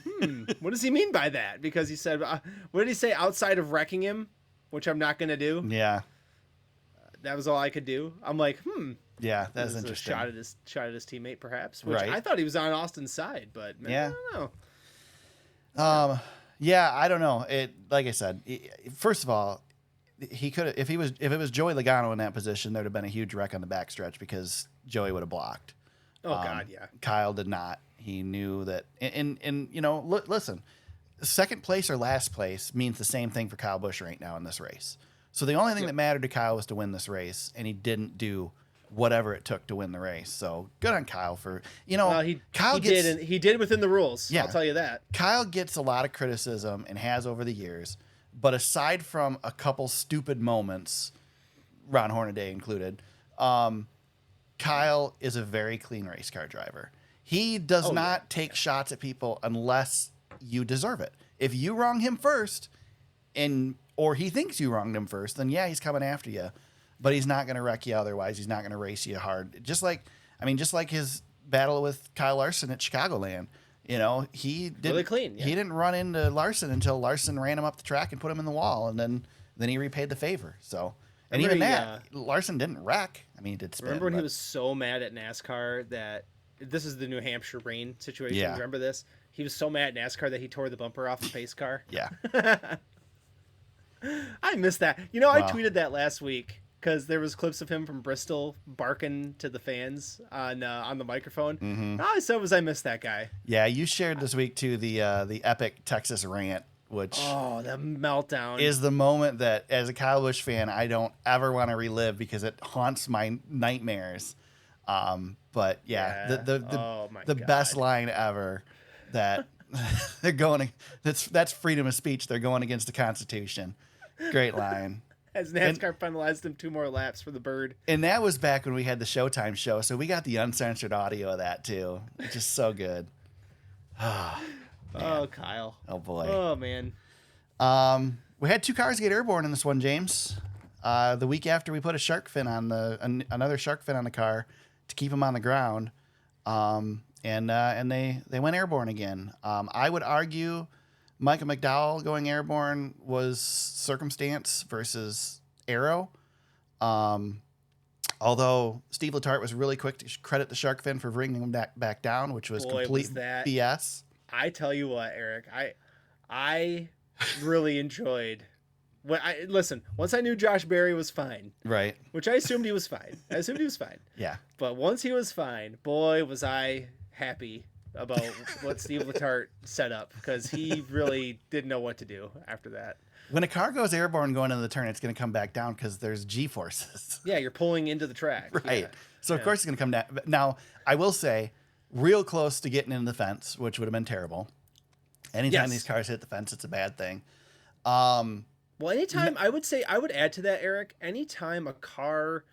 what does he mean by that? Because he said, what did he say? Outside of wrecking him, which I'm not going to do. Yeah. That was all I could do. I'm like, Yeah, that's interesting. A shot at his teammate, perhaps. Which I thght he was on Austin's side, but I don't know. Yeah, I don't know. Like I said, first of all, he could have if it was Joey Logano in that position, there'd have been a huge wreck on the backstretch because Joey would have blocked. Oh God, yeah. Kyle did not. He knew that, and listen, second place or last place means the same thing for Kyle Busch right now in this race. So the only thing that mattered to Kyle was to win this race, and he didn't do whatever it took to win the race. So good on Kyle for Kyle he did within the rules. Yeah, I'll tell you that. Kyle gets a lot of criticism and has over the years, but aside from a couple stupid moments, Ron Hornaday included, Kyle is a very clean race car driver. He does not take shots at people unless you deserve it. If you wrong him first, or he thinks you wronged him first, then he's coming after you. But he's not going to wreck you otherwise. He's not going to race you hard. Just like his battle with Kyle Larson at Chicagoland. He didn't really clean. Yeah. He didn't run into Larson until Larson ran him up the track and put him in the wall, and then he repaid the favor. So. And even Larson didn't wreck. I mean, he did spin. Remember when he was so mad at NASCAR that this is the New Hampshire rain situation. Yeah. Remember this? He was so mad at NASCAR that he tore the bumper off the pace car. Yeah. I missed that. I tweeted that last week because there was clips of him from Bristol barking to the fans on the microphone. Mm-hmm. All I said was I missed that guy. Yeah, you shared this week too the epic Texas rant. Which the meltdown is the moment that, as a Kyle Busch fan, I don't ever want to relive because it haunts my nightmares. But the best line ever that they're going. That's freedom of speech. They're going against the Constitution. Great line. As NASCAR penalized him 2 more laps for the bird. And that was back when we had the Showtime show, so we got the uncensored audio of that too, which is so good. Oh, Kyle. Oh, boy. Oh, man. We had 2 cars get airborne in this one, James. The week after we put a shark fin on another shark fin on the car to keep them on the ground. And they went airborne again. I would argue Micah McDowell going airborne was circumstance versus aero. Although Steve Letarte was really quick to credit the shark fin for bringing him back down, which was complete BS. I tell you what, Eric, I really enjoyed. Listen, once I knew Josh Berry was fine, right? Which I assumed he was fine. Yeah. But once he was fine, boy, was I happy about what Steve Letarte set up, because he really didn't know what to do after that. When a car goes airborne going into the turn, it's going to come back down because there's G-forces. Yeah, you're pulling into the track. Right. Yeah. So, of course, it's going to come down. Now, I will say, real close to getting into the fence, which would have been terrible. Anytime these cars hit the fence, it's a bad thing. Well, anytime, I would add to that, Eric, anytime a car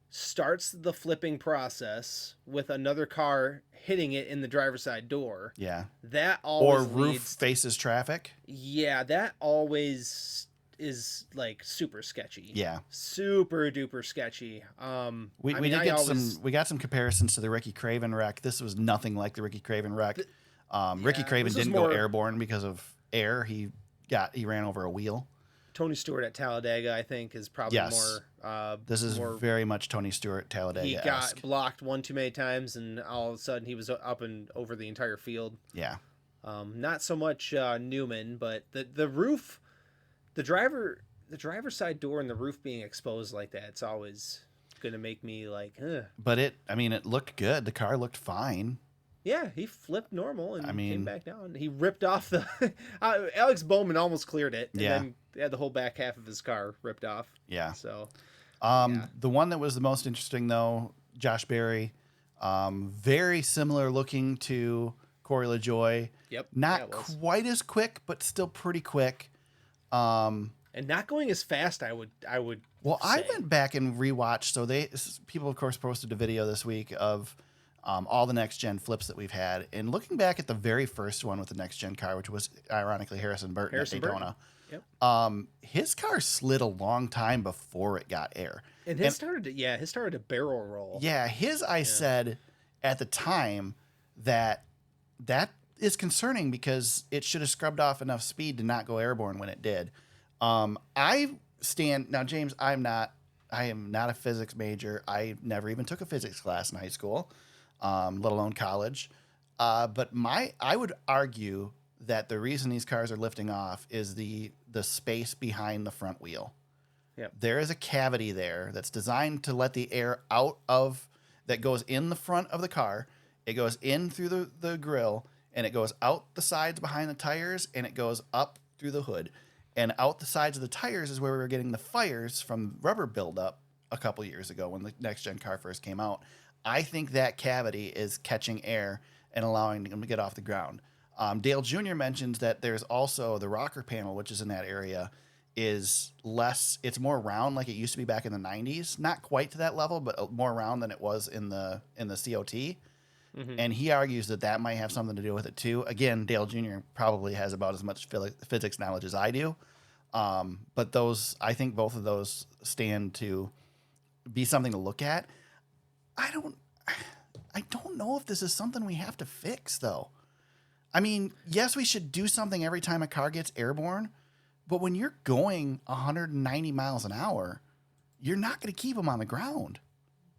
starts the flipping process with another car hitting it in the driver's side door. Yeah. That always roof faces traffic. Yeah, that always is like super sketchy. Yeah. Super duper sketchy. We got some comparisons to the Ricky Craven wreck. This was nothing like the Ricky Craven wreck. Ricky Craven didn't go airborne because of air. He ran over a wheel. Tony Stewart at Talladega, I think, is probably more. This is very much Tony Stewart Talladega. He got blocked one too many times, and all of a sudden he was up and over the entire field. Yeah. Not so much Newman, but the roof, the driver's side door and the roof being exposed like that, it's always gonna make me like, ugh. But it looked good. The car looked fine. Yeah, he flipped normal and came back down. He ripped off the Alex Bowman almost cleared it, and then had the whole back half of his car ripped off. Yeah. So, the one that was the most interesting though, Josh Berry, very similar looking to Corey LaJoie. Yep. Not quite as quick, but still pretty quick. And not going as fast. I would. Well, I went back and rewatched. So people of course posted a video this week of all the next gen flips that we've had, and looking back at the very first one with the next gen car, which was ironically Harrison Burton at Daytona. Yep. His car slid a long time before it got air, and his started to barrel roll. Yeah, I said at the time that is concerning because it should have scrubbed off enough speed to not go airborne when it did. James, I am not a physics major. I never even took a physics class in high school, let alone college. But I would argue that the reason these cars are lifting off is the space behind the front wheel. Yep. There is a cavity there that's designed to let the air out of, that goes in the front of the car. It goes in through the grill, and it goes out the sides behind the tires, and it goes up through the hood. And out the sides of the tires is where we were getting the fires from rubber buildup a couple years ago when the next gen car first came out. I think that cavity is catching air and allowing them to get off the ground. Dale Jr. mentions that there's also the rocker panel, which is in that area, is less, it's more round like it used to be back in the 90s. Not quite to that level, but more round than it was in the COT. Mm-hmm. And he argues that might have something to do with it too. Again, Dale Jr. probably has about as much physics knowledge as I do. But I think both of those stand to be something to look at. I don't know if this is something we have to fix though. I mean, yes, we should do something every time a car gets airborne, but when you're going 190 miles an hour, you're not going to keep them on the ground.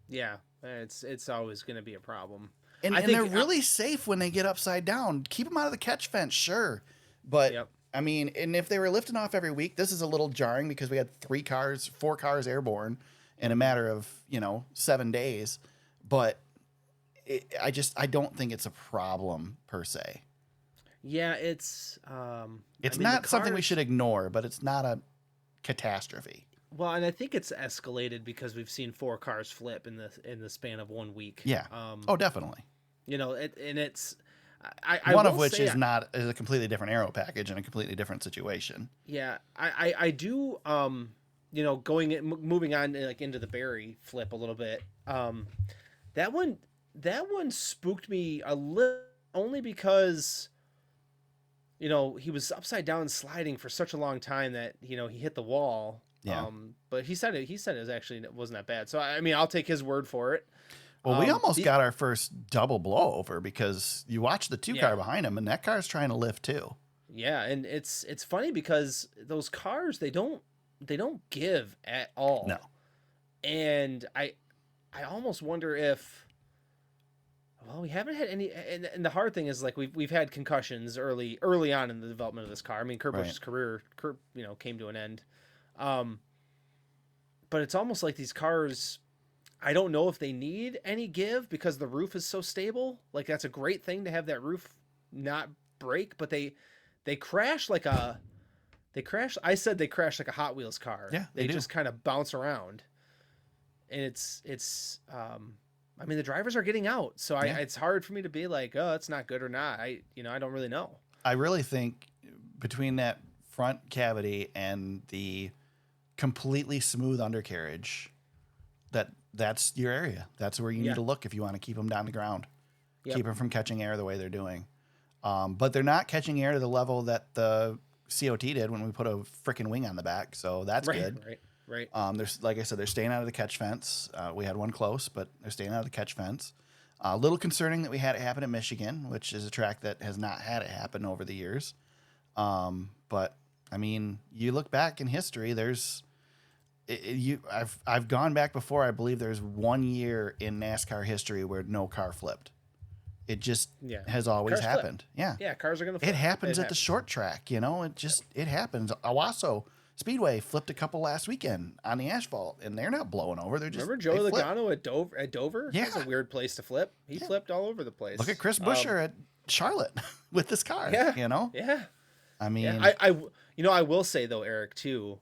Yeah, it's always going to be a problem. And they're really safe when they get upside down. Keep them out of the catch fence, sure. But, I mean, and if they were lifting off every week, this is a little jarring because we had 4 cars airborne in a matter of, 7 days. But I don't think it's a problem per se. Yeah, it's not something we should ignore, but it's not a catastrophe. Well, and I think it's escalated because we've seen 4 cars flip in the span of 1 week. Yeah. Definitely. It's one of which is a completely different aero package and a completely different situation. Yeah, I do. Moving on like into the Barry flip a little bit. That one spooked me a little, only because he was upside down sliding for such a long time that he hit the wall. Yeah. But he said it wasn't that bad. So I mean, I'll take his word for it. Well, we almost got our first double blowover because you watch the 2 car behind him, and that car's trying to lift too. Yeah, and it's funny because those cars they don't give at all. No. And I almost wonder if, well, we haven't had any, and the hard thing is like we've had concussions early on in the development of this car. I mean, Kurt Busch's career came to an end. But it's almost like these cars, I don't know if they need any give because the roof is so stable. Like that's a great thing to have that roof not break, but they crash like a I said they crash like a Hot Wheels car. Yeah, they do. just kind of bounce around. And it's I mean the drivers are getting out. So it's hard for me to be like, "Oh, it's not good or not." I don't really know. I really think between that front cavity and the completely smooth undercarriage, that's your area. That's where you need to look if you want to keep them down to ground. Yep. Keep them from catching air the way they're doing. But they're not catching air to the level that the COT did when we put a freaking wing on the back. So that's good. Right. There's, like I said, they're staying out of the catch fence. We had one close, but they're staying out of the catch fence. A little concerning that we had it happen at Michigan, which is a track that has not had it happen over the years. But I mean, you look back in history, I've gone back before. I believe there's 1 year in NASCAR history where no car flipped. It just has always cars happened. Flip. Yeah, cars are going to flip. It happens at the short track, it happens. Owasso Speedway flipped a couple last weekend on the asphalt, and they're not blowing over. They're just remember Joey Logano at Dover? Yeah, that's a weird place to flip. He flipped all over the place. Look at Chris Buescher at Charlotte with this car. Yeah, Yeah. I mean, I will say though, Eric, too,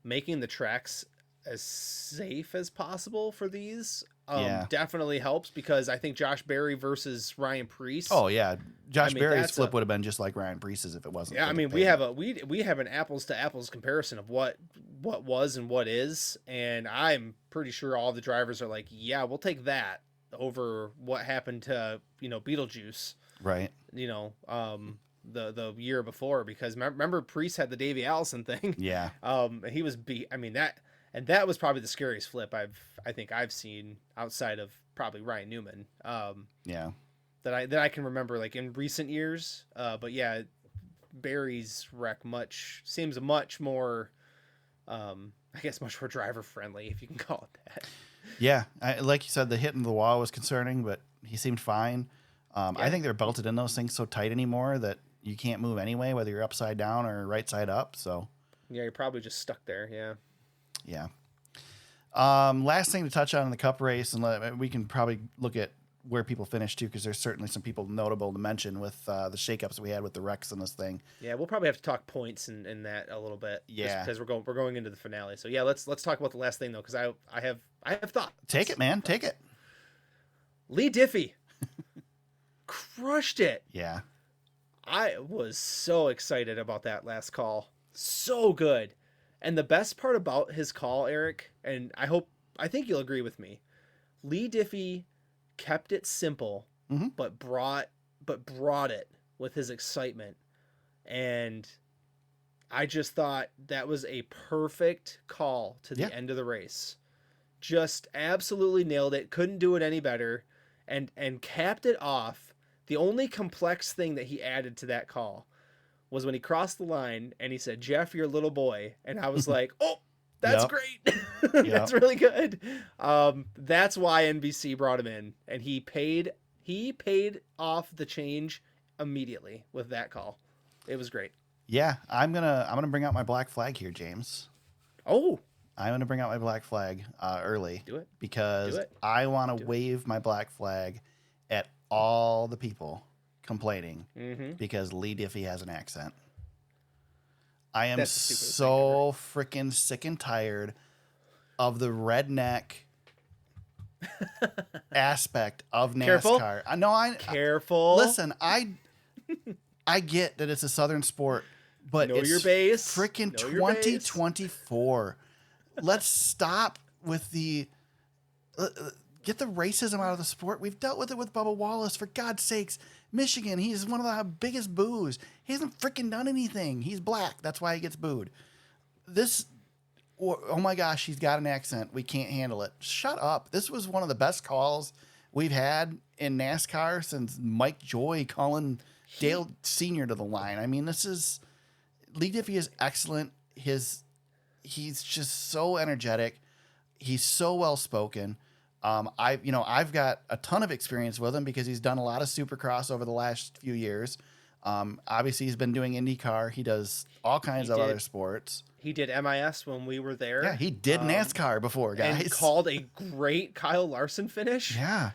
making the tracks as safe as possible for these definitely helps because I think Josh Berry versus Ryan Preece. Oh yeah, Josh Berry's flip would have been just like Ryan Preece's if it wasn't. Yeah, I mean we have an apples to apples comparison of what was and what is, and I'm pretty sure all the drivers are like, yeah, we'll take that over what happened to Beetlejuice, right? The year before, because remember Preece had the Davey Allison thing. Yeah. He was that was probably the scariest flip I think I've seen outside of probably Ryan Newman. That I can remember like in recent years. But yeah, Barry's wreck seems much more I guess much more driver friendly, if you can call it that. Yeah. Like you said, the hit in the wall was concerning, but he seemed fine. I think they're belted in those things so tight anymore that you can't move anyway, whether you're upside down or right side up. So yeah, you're probably just stuck there. Yeah. Yeah. Last thing to touch on in the Cup race, and we can probably look at where people finished too, because there's certainly some people notable to mention with the shakeups we had with the wrecks in this thing. Yeah, we'll probably have to talk points in that a little bit. Yeah, because we're going into the finale. So yeah, let's talk about the last thing though, because I have thoughts. Take it, man. Take it. Leigh Diffey crushed it. Yeah. I was so excited about that last call. So good. And the best part about his call, Eric, and I think you'll agree with me, Leigh Diffey kept it simple, but brought it with his excitement. And I just thought that was a perfect call to the end of the race. Just absolutely nailed it. Couldn't do it any better. And capped it off. The only complex thing that he added to that call was when he crossed the line and he said, "Jeff, your little boy." And I was like, oh, that's great. That's really good. That's why NBC brought him in, and he paid off the change immediately with that call. It was great. Yeah. I'm going to bring out my black flag here, James. Oh, I'm going to bring out my black flag early. Do it. Because I want to wave my black flag at all the people complaining because Leigh Diffey has an accent. I am so freaking sick and tired of the redneck aspect of NASCAR. Careful. Listen, I get that it's a Southern sport, but it's your base. Freaking 2024. Let's stop with the get the racism out of the sport. We've dealt with it with Bubba Wallace. For God's sakes, Michigan, he's one of the biggest boos. He hasn't freaking done anything. He's black. That's why he gets booed. Oh my gosh, he's got an accent. We can't handle it. Shut up. This was one of the best calls we've had in NASCAR since Mike Joy calling Dale Sr. to the line. I mean, Leigh Diffey is excellent. He's just so energetic. He's so well spoken. I've got a ton of experience with him because he's done a lot of Supercross over the last few years. Obviously, he's been doing IndyCar. He does all kinds of other sports. He did MIS when we were there. Yeah, he did NASCAR before, guys. And called a great Kyle Larson finish. Yeah.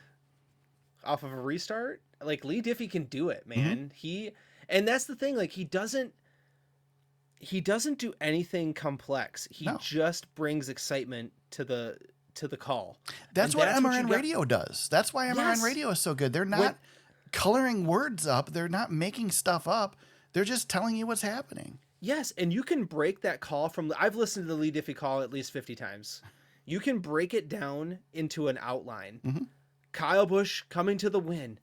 Off of a restart. Like, Leigh Diffey can do it, man. And that's the thing. Like, he doesn't do anything complex. He just brings excitement to the call. That's what MRN Radio does. That's why MRN Radio is so good. They're not coloring words up. They're not making stuff up. They're just telling you what's happening. Yes, and you can break that call from... I've listened to the Leigh Diffey call at least 50 times. You can break it down into an outline. Mm-hmm. Kyle Busch coming to the win.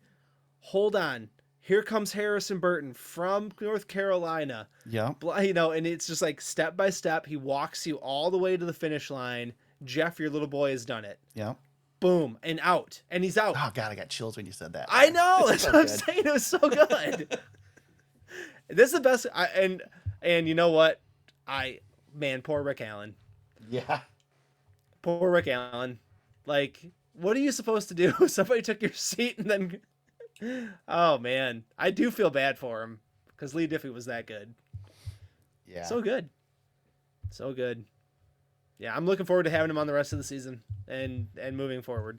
Hold on. Here comes Harrison Burton from North Carolina. Yeah. You know, and it's just like step by step. He walks you all the way to the finish line. Jeff, your little boy, has done it. Yeah. Boom, and out. And he's out. Oh, God, I got chills when you said that. I know. That's what I'm saying. It was so good. This is the best. And you know what? Poor Rick Allen. Yeah. Poor Rick Allen. Like, what are you supposed to do? Somebody took your seat and then... Oh, man. I do feel bad for him because Leigh Diffey was that good. Yeah. So good. So good. Yeah, I'm looking forward to having him on the rest of the season and moving forward.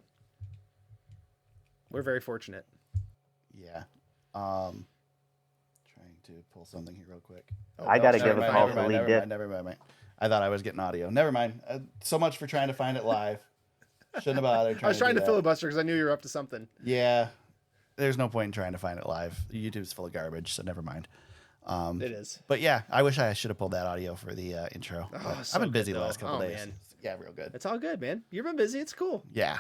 We're very fortunate. Yeah. To pull something here real quick. I got to give a call to Leigh Diffey. Never mind. I thought I was getting audio. Never mind. So much for trying to find it live. Shouldn't have bothered. I was trying to filibuster because I knew you were up to something. Yeah. There's no point in trying to find it live. YouTube's full of garbage, so never mind. It is. But yeah, I wish I should have pulled that audio for the intro. So I've been busy good, the last couple days. Man. Yeah, real good. It's all good, man. You've been busy. It's cool. Yeah.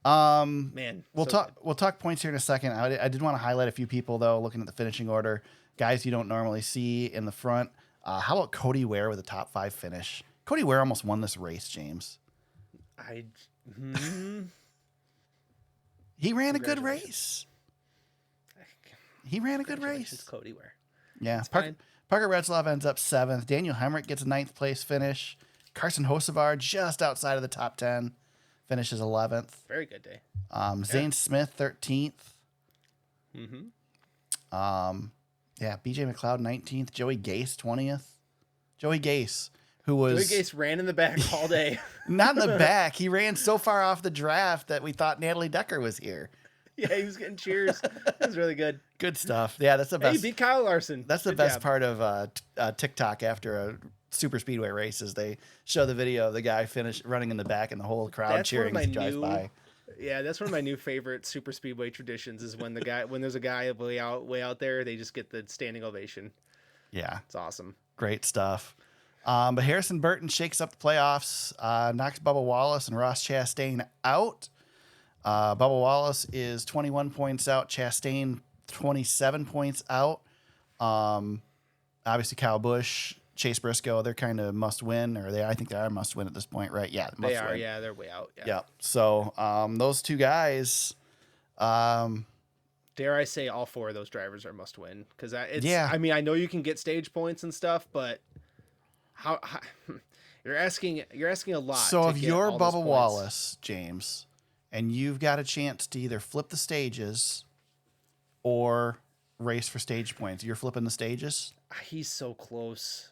Man. We'll talk points here in a second. I did want to highlight a few people though, looking at the finishing order. Guys you don't normally see in the front. How about Cody Ware with a top 5 finish? Cody Ware almost won this race, James. He ran a good race. He ran a good race. Cody Ware. Yeah. Parker Retzlaff ends up 7th. Daniel Hemrick gets a 9th place finish. Carson Hocevar just outside of the top 10. Finishes 11th. Very good day. Zane Smith, 13th. Mm-hmm. BJ McLeod, 19th. Joey Gase, 20th. Joey Gase ran in the back all day. Not in the back. He ran so far off the draft that we thought Natalie Decker was here. Yeah, he was getting cheers. It was really good. Good stuff. Yeah, that's the best. Hey, beat Kyle Larson. That's the best part of TikTok after a super speedway race is they show the video of the guy running in the back and the whole crowd cheering as he drives by. Yeah, that's one of my new favorite super speedway traditions is when there's a guy way out there, they just get the standing ovation. Yeah. It's awesome. Great stuff. But Harrison Burton shakes up the playoffs, knocks Bubba Wallace and Ross Chastain out. Bubba Wallace is 21 points out. Chastain, 27 points out. Obviously, Kyle Busch, Chase Briscoe, they're kind of must win, I think they are must win at this point, right? Yeah, they are. Yeah, they're way out. Yeah. So those two guys. Dare I say all 4 of those drivers are must win? Because I mean, I know you can get stage points and stuff, but how you're asking a lot. So if you're Bubba Wallace, James, and you've got a chance to either flip the stages or race for stage points, you're flipping the stages? He's so close.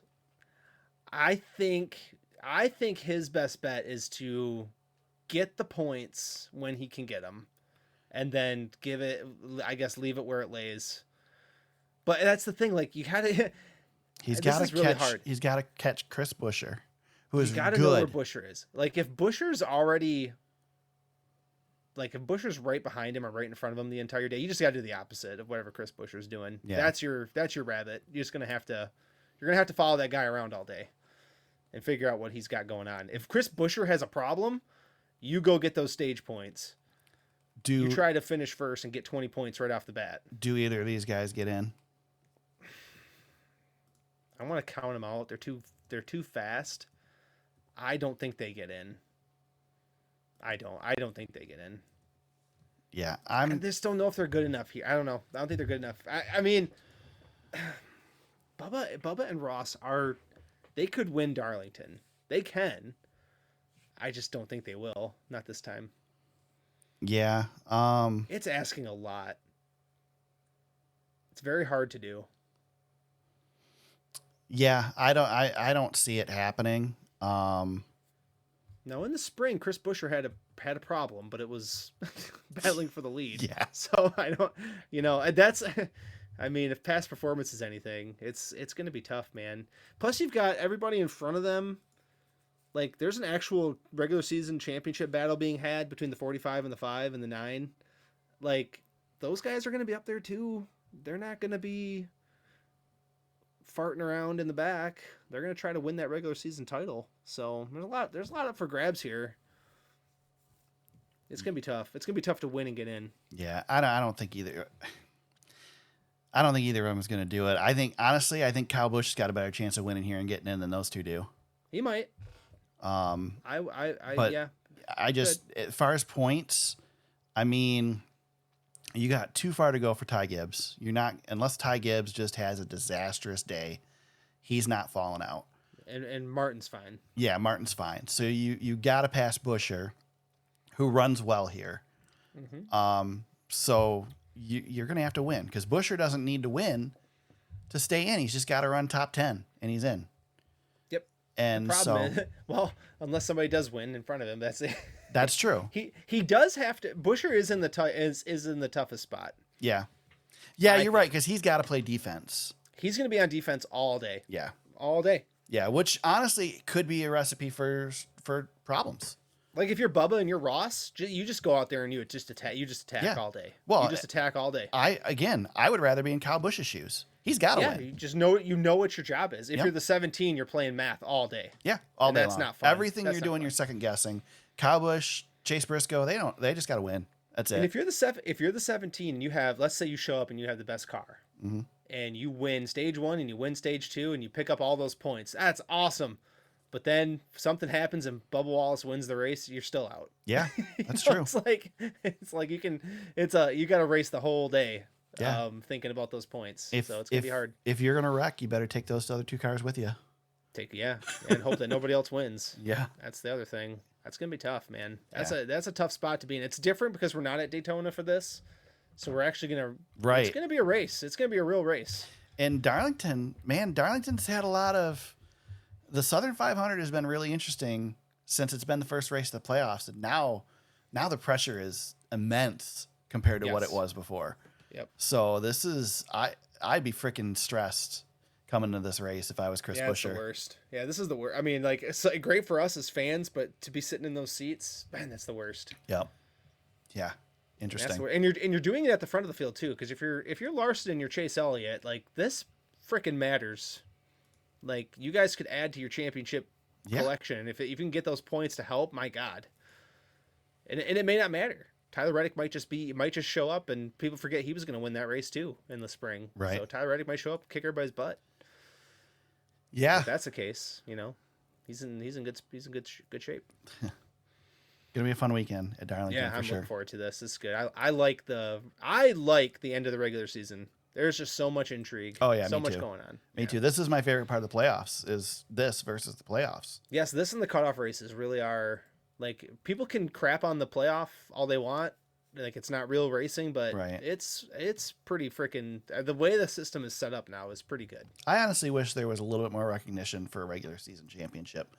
I think his best bet is to get the points when he can get them, and then leave it where it lays. But that's the thing. Like you gotta. He's got to catch Chris Buescher, who is good. You got to know where Buescher is. Like if Buescher's right behind him or right in front of him the entire day, you just got to do the opposite of whatever Chris Buescher's doing. Yeah. That's your rabbit. You're gonna have to follow that guy around all day and figure out what he's got going on. If Chris Buescher has a problem, you go get those stage points. You try to finish first and get 20 points right off the bat. Do either of these guys get in? I want to count them out. They're too fast. I don't think they get in. I don't think they get in. Yeah, I just don't know if they're good enough here. I don't know. I don't think they're good enough. I mean, Bubba and Ross they could win Darlington. They can. I just don't think they will. Not this time. Yeah. It's asking a lot. It's very hard to do. Yeah, I don't see it happening. No, in the spring, Chris Buescher had a problem, but it was battling for the lead. Yeah. So I don't, that's, I mean, if past performance is anything, it's going to be tough, man. Plus, you've got everybody in front of them. Like, there's an actual regular season championship battle being had between the 45 and the 5 and the 9. Like, those guys are going to be up there too. They're not going to be farting around in the back. They're going to try to win that regular season title. So there's a lot up for grabs here. It's going to be tough. It's going to be tough to win and get in. Yeah, I don't think either. I don't think either of them is going to do it. Honestly, I think Kyle Busch's got a better chance of winning here and getting in than those two do. He might. But yeah. I just, as far as points, I mean, you got too far to go for Ty Gibbs. You're not, unless Ty Gibbs just has a disastrous day, he's not falling out. And Martin's fine. Yeah, Martin's fine. So you got to pass Buescher, who runs well here. Mm-hmm. So you're going to have to win because Buescher doesn't need to win to stay in. He's just got to run top 10 and he's in. Yep. And the problem is, well, unless somebody does win in front of him, that's it. That's true. He does have to. Buescher is in the toughest spot. Yeah. Yeah, you're right because he's got to play defense. He's going to be on defense all day. Yeah. All day. Yeah, which honestly could be a recipe for problems. Like if you're Bubba and you're Ross, you just go out there and you just attack. You just attack all day. Well, you just attack all day. I would rather be in Kyle Busch's shoes. He's got to win. You just know what your job is. If you're the 17, you're playing math all day. Yeah, all day that's long. Not fun. Everything you're doing, you're second guessing. Kyle Busch, Chase Briscoe, they just got to win. That's it. And if you're the 17 and you have, let's say you show up and you have the best car, and you win stage 1 and you win stage 2 and you pick up all those points, that's awesome. But then something happens and Bubba Wallace wins the race, you're still out. Yeah, that's true. It's like you got to race the whole day. Yeah. Thinking about those points. So it's gonna be hard. If you're gonna wreck, you better take those other two cars with you. And hope that nobody else wins. Yeah, that's the other thing. That's gonna be tough, man. That's a tough spot to be in. It's different because we're not at Daytona for this, so we're actually gonna. Right. It's gonna be a race. It's gonna be a real race. And Darlington, man, Darlington's had a lot of. The Southern 500 has been really interesting since it's been the first race of the playoffs, and now the pressure is immense compared to what it was before. Yep. So this is I'd be freaking stressed coming to this race if I was Chris Buescher. It's the worst. Yeah, this is the worst. I mean, like it's great for us as fans, but to be sitting in those seats, man, that's the worst. Yep. Yeah. Interesting. And you're doing it at the front of the field too, because if you're Larson and you're Chase Elliott, like this freaking matters. Like you guys could add to your championship collection if you can get those points to help. My God. And it may not matter. Tyler Reddick might just show up and people forget he was going to win that race too in the spring. Right. So Tyler Reddick might show up, kick everybody's butt. Yeah. If that's the case, he's in good shape. Gonna be a fun weekend at Darlington. Yeah, I'm sure. looking forward to this. This is good. I like the end of the regular season. There's just so much intrigue. Oh yeah, so much going on. Me too. This is my favorite part of the playoffs. Is this versus the playoffs? Yes, this and the cutoff races really are. Like people can crap on the playoff all they want, like it's not real racing, but it's pretty freaking. The way the system is set up now is pretty good. I honestly wish there was a little bit more recognition for a regular season championship.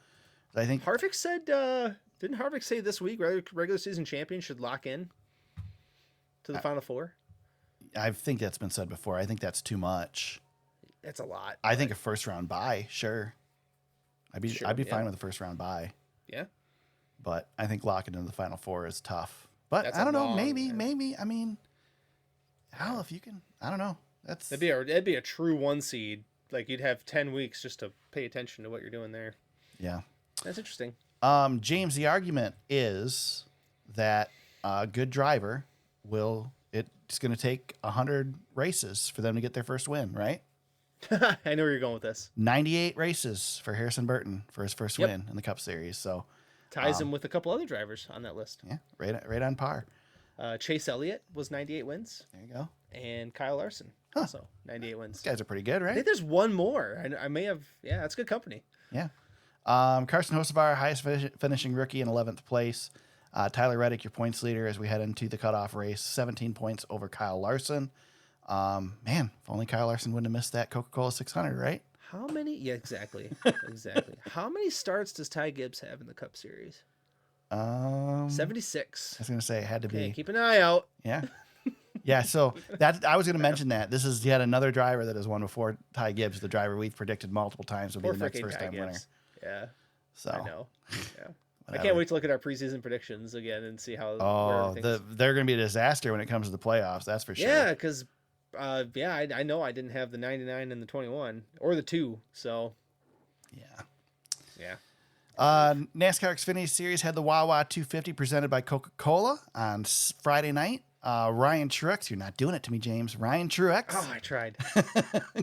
I think Harvick said, didn't Harvick say this week regular season champion should lock in to the Final Four? I think that's been said before. I think that's too much. That's a lot. I think a first round bye, sure. I'd be fine with a first round bye. Yeah. But I think locking into the Final Four is tough. But That's I don't know. long, Maybe. I mean, hell, if you can, I don't know. That'd be a true 1 seed. Like you'd have 10 weeks just to pay attention to what you're doing there. Yeah. That's interesting. James, the argument is that a good driver it's going to take 100 races for them to get their first win, right? I know where you're going with this. 98 races for Harrison Burton for his first win in the Cup Series. So ties him with a couple other drivers on that list. Yeah, right on par. Chase Elliott was 98 wins. There you go. And Kyle Larson also 98 wins. These guys are pretty good, right? I think there's one more. I may have. Yeah, that's good company. Yeah. Carson Hocevar, highest finishing rookie in 11th place. Tyler Reddick, your points leader as we head into the cutoff race, 17 points over Kyle Larson. Man, if only Kyle Larson wouldn't have missed that Coca-Cola 600, right? How many? Yeah, exactly. Exactly. How many starts does Ty Gibbs have in the Cup Series? 76. I was going to say it had to be. Keep an eye out. Yeah. Yeah, so that I was going to mention that. This is yet another driver that has won before Ty Gibbs, the driver we've predicted multiple times will be the next first-time winner. Yeah. So I know. Yeah. I can't wait to look at our preseason predictions again and see how. They're going to be a disaster when it comes to the playoffs. That's for sure. Yeah, because I know I didn't have the 99 and the 21 or the 2. So. Yeah. NASCAR Xfinity Series had the Wawa 250 presented by Coca-Cola on Friday night. Ryan Truex, you're not doing it to me, James. Ryan Truex. Oh, I tried.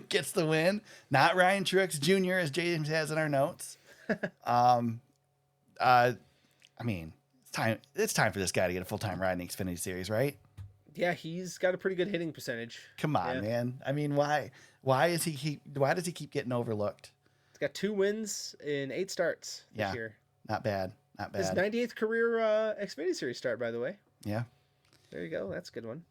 Gets the win. Not Ryan Truex Jr., as James has in our notes. I mean, it's time for this guy to get a full-time ride in the Xfinity Series, right? Yeah, he's got a pretty good hitting percentage. Come on, man. I mean, why does he keep getting overlooked? He's got 2 wins in 8 starts this year. Not bad. His 98th career Xfinity Series start, by the way. Yeah. There you go. That's a good one.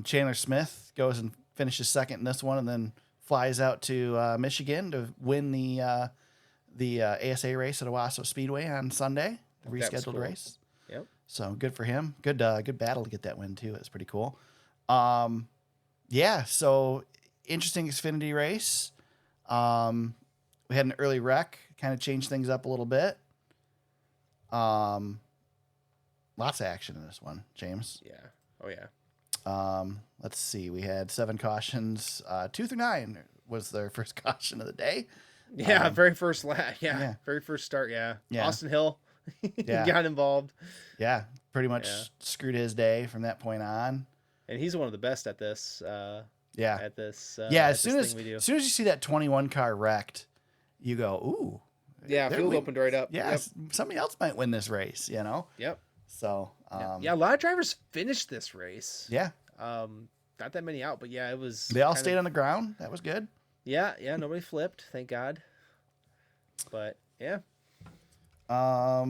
Chandler Smith goes and finishes second in this one, and then flies out to Michigan to win the ASA race at Owasso Speedway on Sunday, the rescheduled race. Yep. So good for him. Good battle to get that win too. It's pretty cool. So interesting Xfinity race. We had an early wreck, kind of changed things up a little bit. Lots of action in this one, James. Yeah. Oh yeah. Let's see. We had 7 cautions. 2 through 9 was their first caution of the day. Yeah, very first lap. Yeah, very first start. Yeah. Austin Hill got involved. Yeah, pretty much screwed his day from that point on. And he's one of the best at this. At this. As soon as you see that 21 car wrecked, you go, ooh. Yeah, field opened right up. Yeah, somebody else might win this race. You know. Yep. So. A lot of drivers finished this race. Yeah. Not that many out, but it was. They all stayed on the ground. That was good. Yeah, nobody flipped, thank God. But yeah. I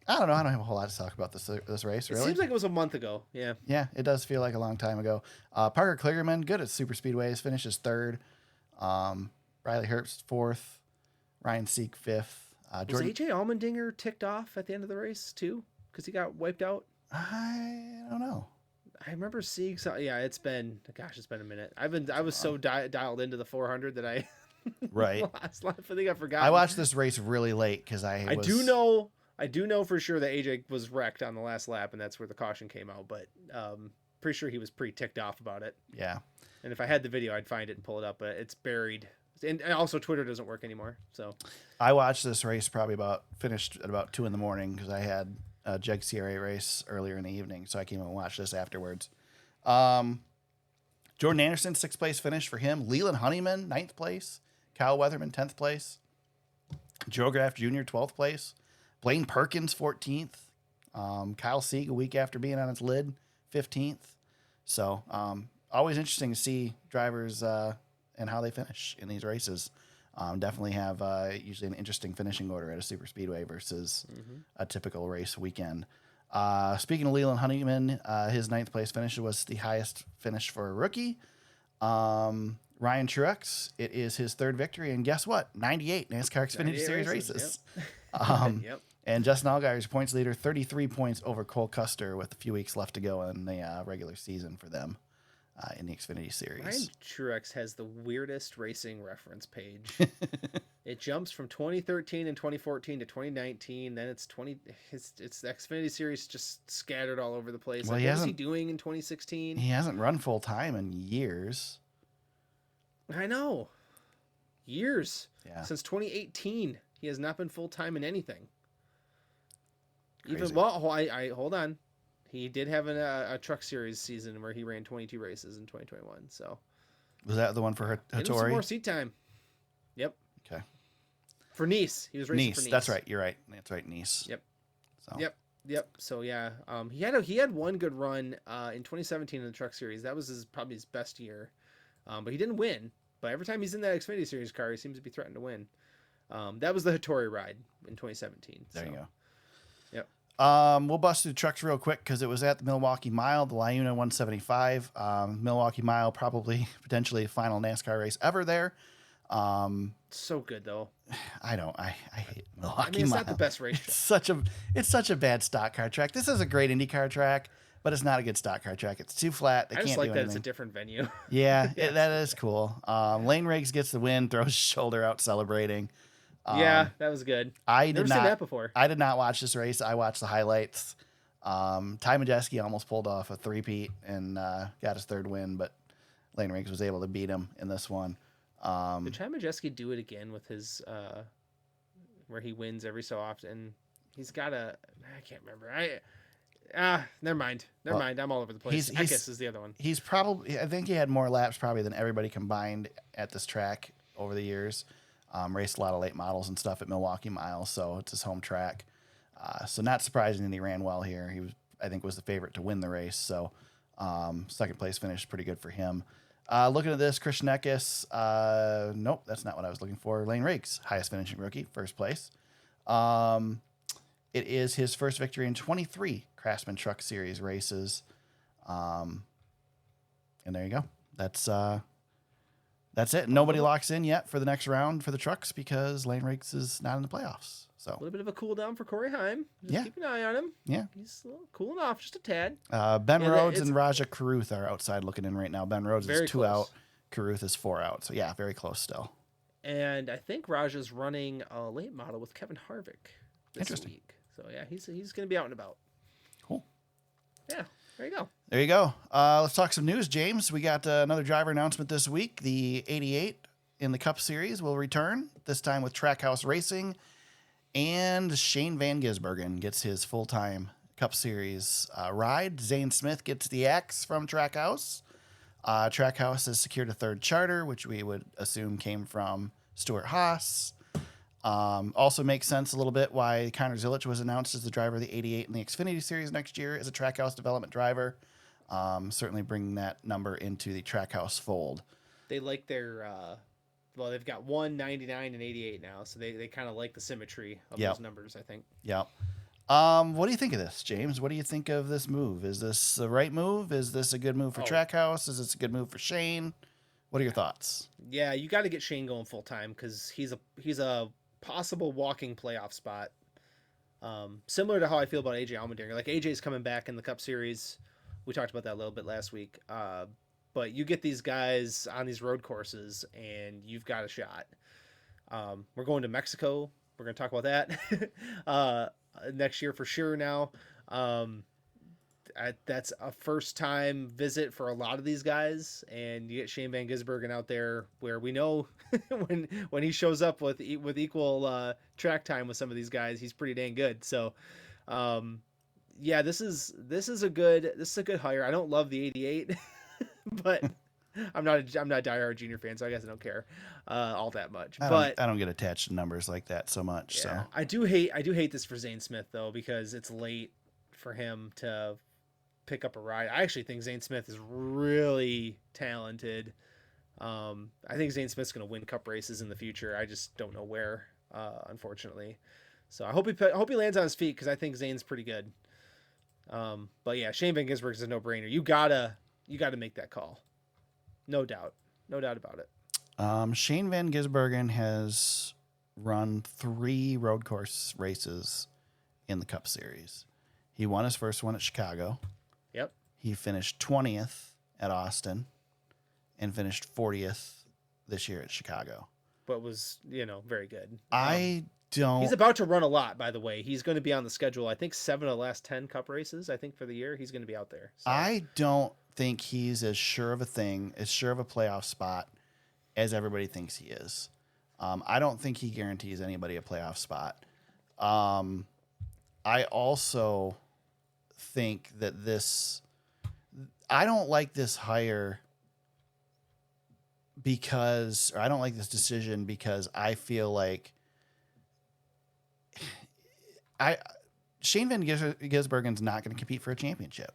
don't know. I don't have a whole lot to talk about this race. Really, it seems like it was a month ago. Yeah. Yeah, it does feel like a long time ago. Parker Kligerman, good at super speedways, finishes 3rd. Riley Herbst 4th. Ryan Seek 5th. Was AJ Allmendinger ticked off at the end of the race too? Because he got wiped out. I don't know. I remember seeing so. Yeah, it's been a minute. I was so dialed into the 400 that I last lap. I think I forgot. I watched this race really late because I do know for sure that AJ was wrecked on the last lap, and that's where the caution came out. But pretty sure he was pretty ticked off about it. Yeah. And if I had the video, I'd find it and pull it up, but it's buried. And also Twitter doesn't work anymore. So I watched this race finished at about 2 a.m. because I had a Jeg CRA race earlier in the evening, so I came and watched this afterwards. Jordan Anderson, 6th place finish for him. Leland Honeyman, 9th place. Kyle Weatherman, 10th place. Joe Graff Jr., 12th place. Blaine Perkins, 14th. Kyle Sieg, a week after being on its lid, 15th. So always interesting to see drivers and how they finish in these races. Definitely have usually an interesting finishing order at a super speedway versus a typical race weekend. Speaking of Leland Honeyman, his 9th place finish was the highest finish for a rookie. Ryan Truex, it is his 3rd victory, and guess what? 98 NASCAR Xfinity Series races. Yep. And Justin Allgaier's points leader, 33 points over Cole Custer with a few weeks left to go in the regular season for them. In the Xfinity Series. Ryan Truex has the weirdest racing reference page. It jumps from 2013 and 2014 to 2019. Then it's it's the Xfinity Series just scattered all over the place. Well, what was he doing in 2016? He hasn't run full time in years. I know. Years. Yeah. Since 2018, he has not been full time in anything. Crazy. I hold on. He did have a truck series season where he ran 22 races in 2021. So was that the one for Hattori? Some more seat time. Yep. Okay. For Nice, he was racing for Nice. That's right. You're right. That's right. Nice. Yep. So. Yep. So yeah, he had one good run in 2017 in the truck series. That was probably his best year, but he didn't win. But every time he's in that Xfinity Series car, he seems to be threatening to win. That was the Hattori ride in 2017. There you go. Yep. We'll bust through the trucks real quick because it was at the Milwaukee Mile, the LiUNA 175. Milwaukee Mile, probably potentially the final NASCAR race ever there. So good though. I hate Milwaukee. I mean, it's Mile. not the best race. It's such a bad stock car track. This is a great IndyCar track, but it's not a good stock car track. It's too flat. They I just can't like do that anything. it's a different venue. Yeah, that is cool. Layne Riggs gets the win, throws his shoulder out celebrating. Yeah, that was good. Never seen that before. I did not watch this race. I watched the highlights. Ty Majeski almost pulled off a three-peat and got his third win, but Layne Riggs was able to beat him in this one. Did Ty Majeski do it again with his where he wins every so often? He's got I can't remember. Never mind. I'm all over the place. Ekis is the other one. He's probably, I think he had more laps probably than everybody combined at this track over the years. Raced a lot of late models and stuff at Milwaukee Mile, so it's his home track. So not surprising that he ran well here. He was the favorite to win the race. So second place finish, pretty good for him. Looking at this, Christian Ekis, nope, that's not what I was looking for. Layne Riggs, highest finishing rookie, first place. It is his first victory in 23 Craftsman Truck Series races. And there you go. That's it. Nobody locks in yet for the next round for the trucks because Layne Riggs is not in the playoffs. So a little bit of a cool down for Corey Heim. Yeah. Keep an eye on him. Yeah. He's a little cooling off just a tad. Ben Rhodes and Raja Caruth are outside looking in right now. Ben Rhodes is 2 out. Caruth is 4 out. So yeah, very close still. And I think Raja's running a late model with Kevin Harvick this week. So yeah, he's going to be out and about. Cool. Yeah. There you go. There you go. Let's talk some news, James. We got another driver announcement this week. The 88 in the Cup Series will return, this time with Trackhouse Racing. And Shane VanGisbergen gets his full-time Cup Series ride. Zane Smith gets the X from Trackhouse. Trackhouse has secured a third charter, which we would assume came from Stuart Haas. Also makes sense a little bit why Connor Zilisch was announced as the driver of the 88 in the Xfinity Series next year as a Trackhouse development driver. Certainly bringing that number into the Trackhouse fold. They like their, they've got 199 and 88 now, so they kind of like the symmetry of those numbers, I think. Yep. What do you think of this, James? What do you think of this move? Is this the right move? Is this a good move for Trackhouse? Is this a good move for Shane? What are your thoughts? Yeah, you got to get Shane going full time because he's a possible walking playoff spot. Similar to how I feel about AJ Allmendinger. Like AJ's coming back in the Cup Series. We talked about that a little bit last week. But you get these guys on these road courses and you've got a shot. We're going to Mexico. We're going to talk about that next year for sure now. That's a first time visit for a lot of these guys, and you get Shane VanGisbergen out there where we know when he shows up with equal track time with some of these guys, he's pretty dang good. So yeah, this is a good hire. I don't love the 88 but I'm not a diehard junior fan, so I guess I don't care all that much. I don't get attached to numbers like that so much. Yeah, so I do hate this for Zane Smith though, because it's late for him to pick up a ride. I actually think Zane Smith is really talented. I think Zane Smith's going to win Cup races in the future. I just don't know where, unfortunately. So I hope he lands on his feet because I think Zane's pretty good. But yeah, Shane VanGisbergen is a no-brainer. You gotta make that call. No doubt about it. Shane VanGisbergen has run 3 road course races in the Cup Series. He won his first one at Chicago. Yep. He finished 20th at Austin and finished 40th this year at Chicago. But was, very good. He's about to run a lot, by the way. He's going to be on the schedule, I think 7 of the last 10 Cup races, I think, for the year. He's going to be out there. So. I don't think he's as sure of a playoff spot as everybody thinks he is. I don't think he guarantees anybody a playoff spot. I also think that I don't like this hire I don't like this decision because I feel like Shane VanGisbergen's not going to compete for a championship.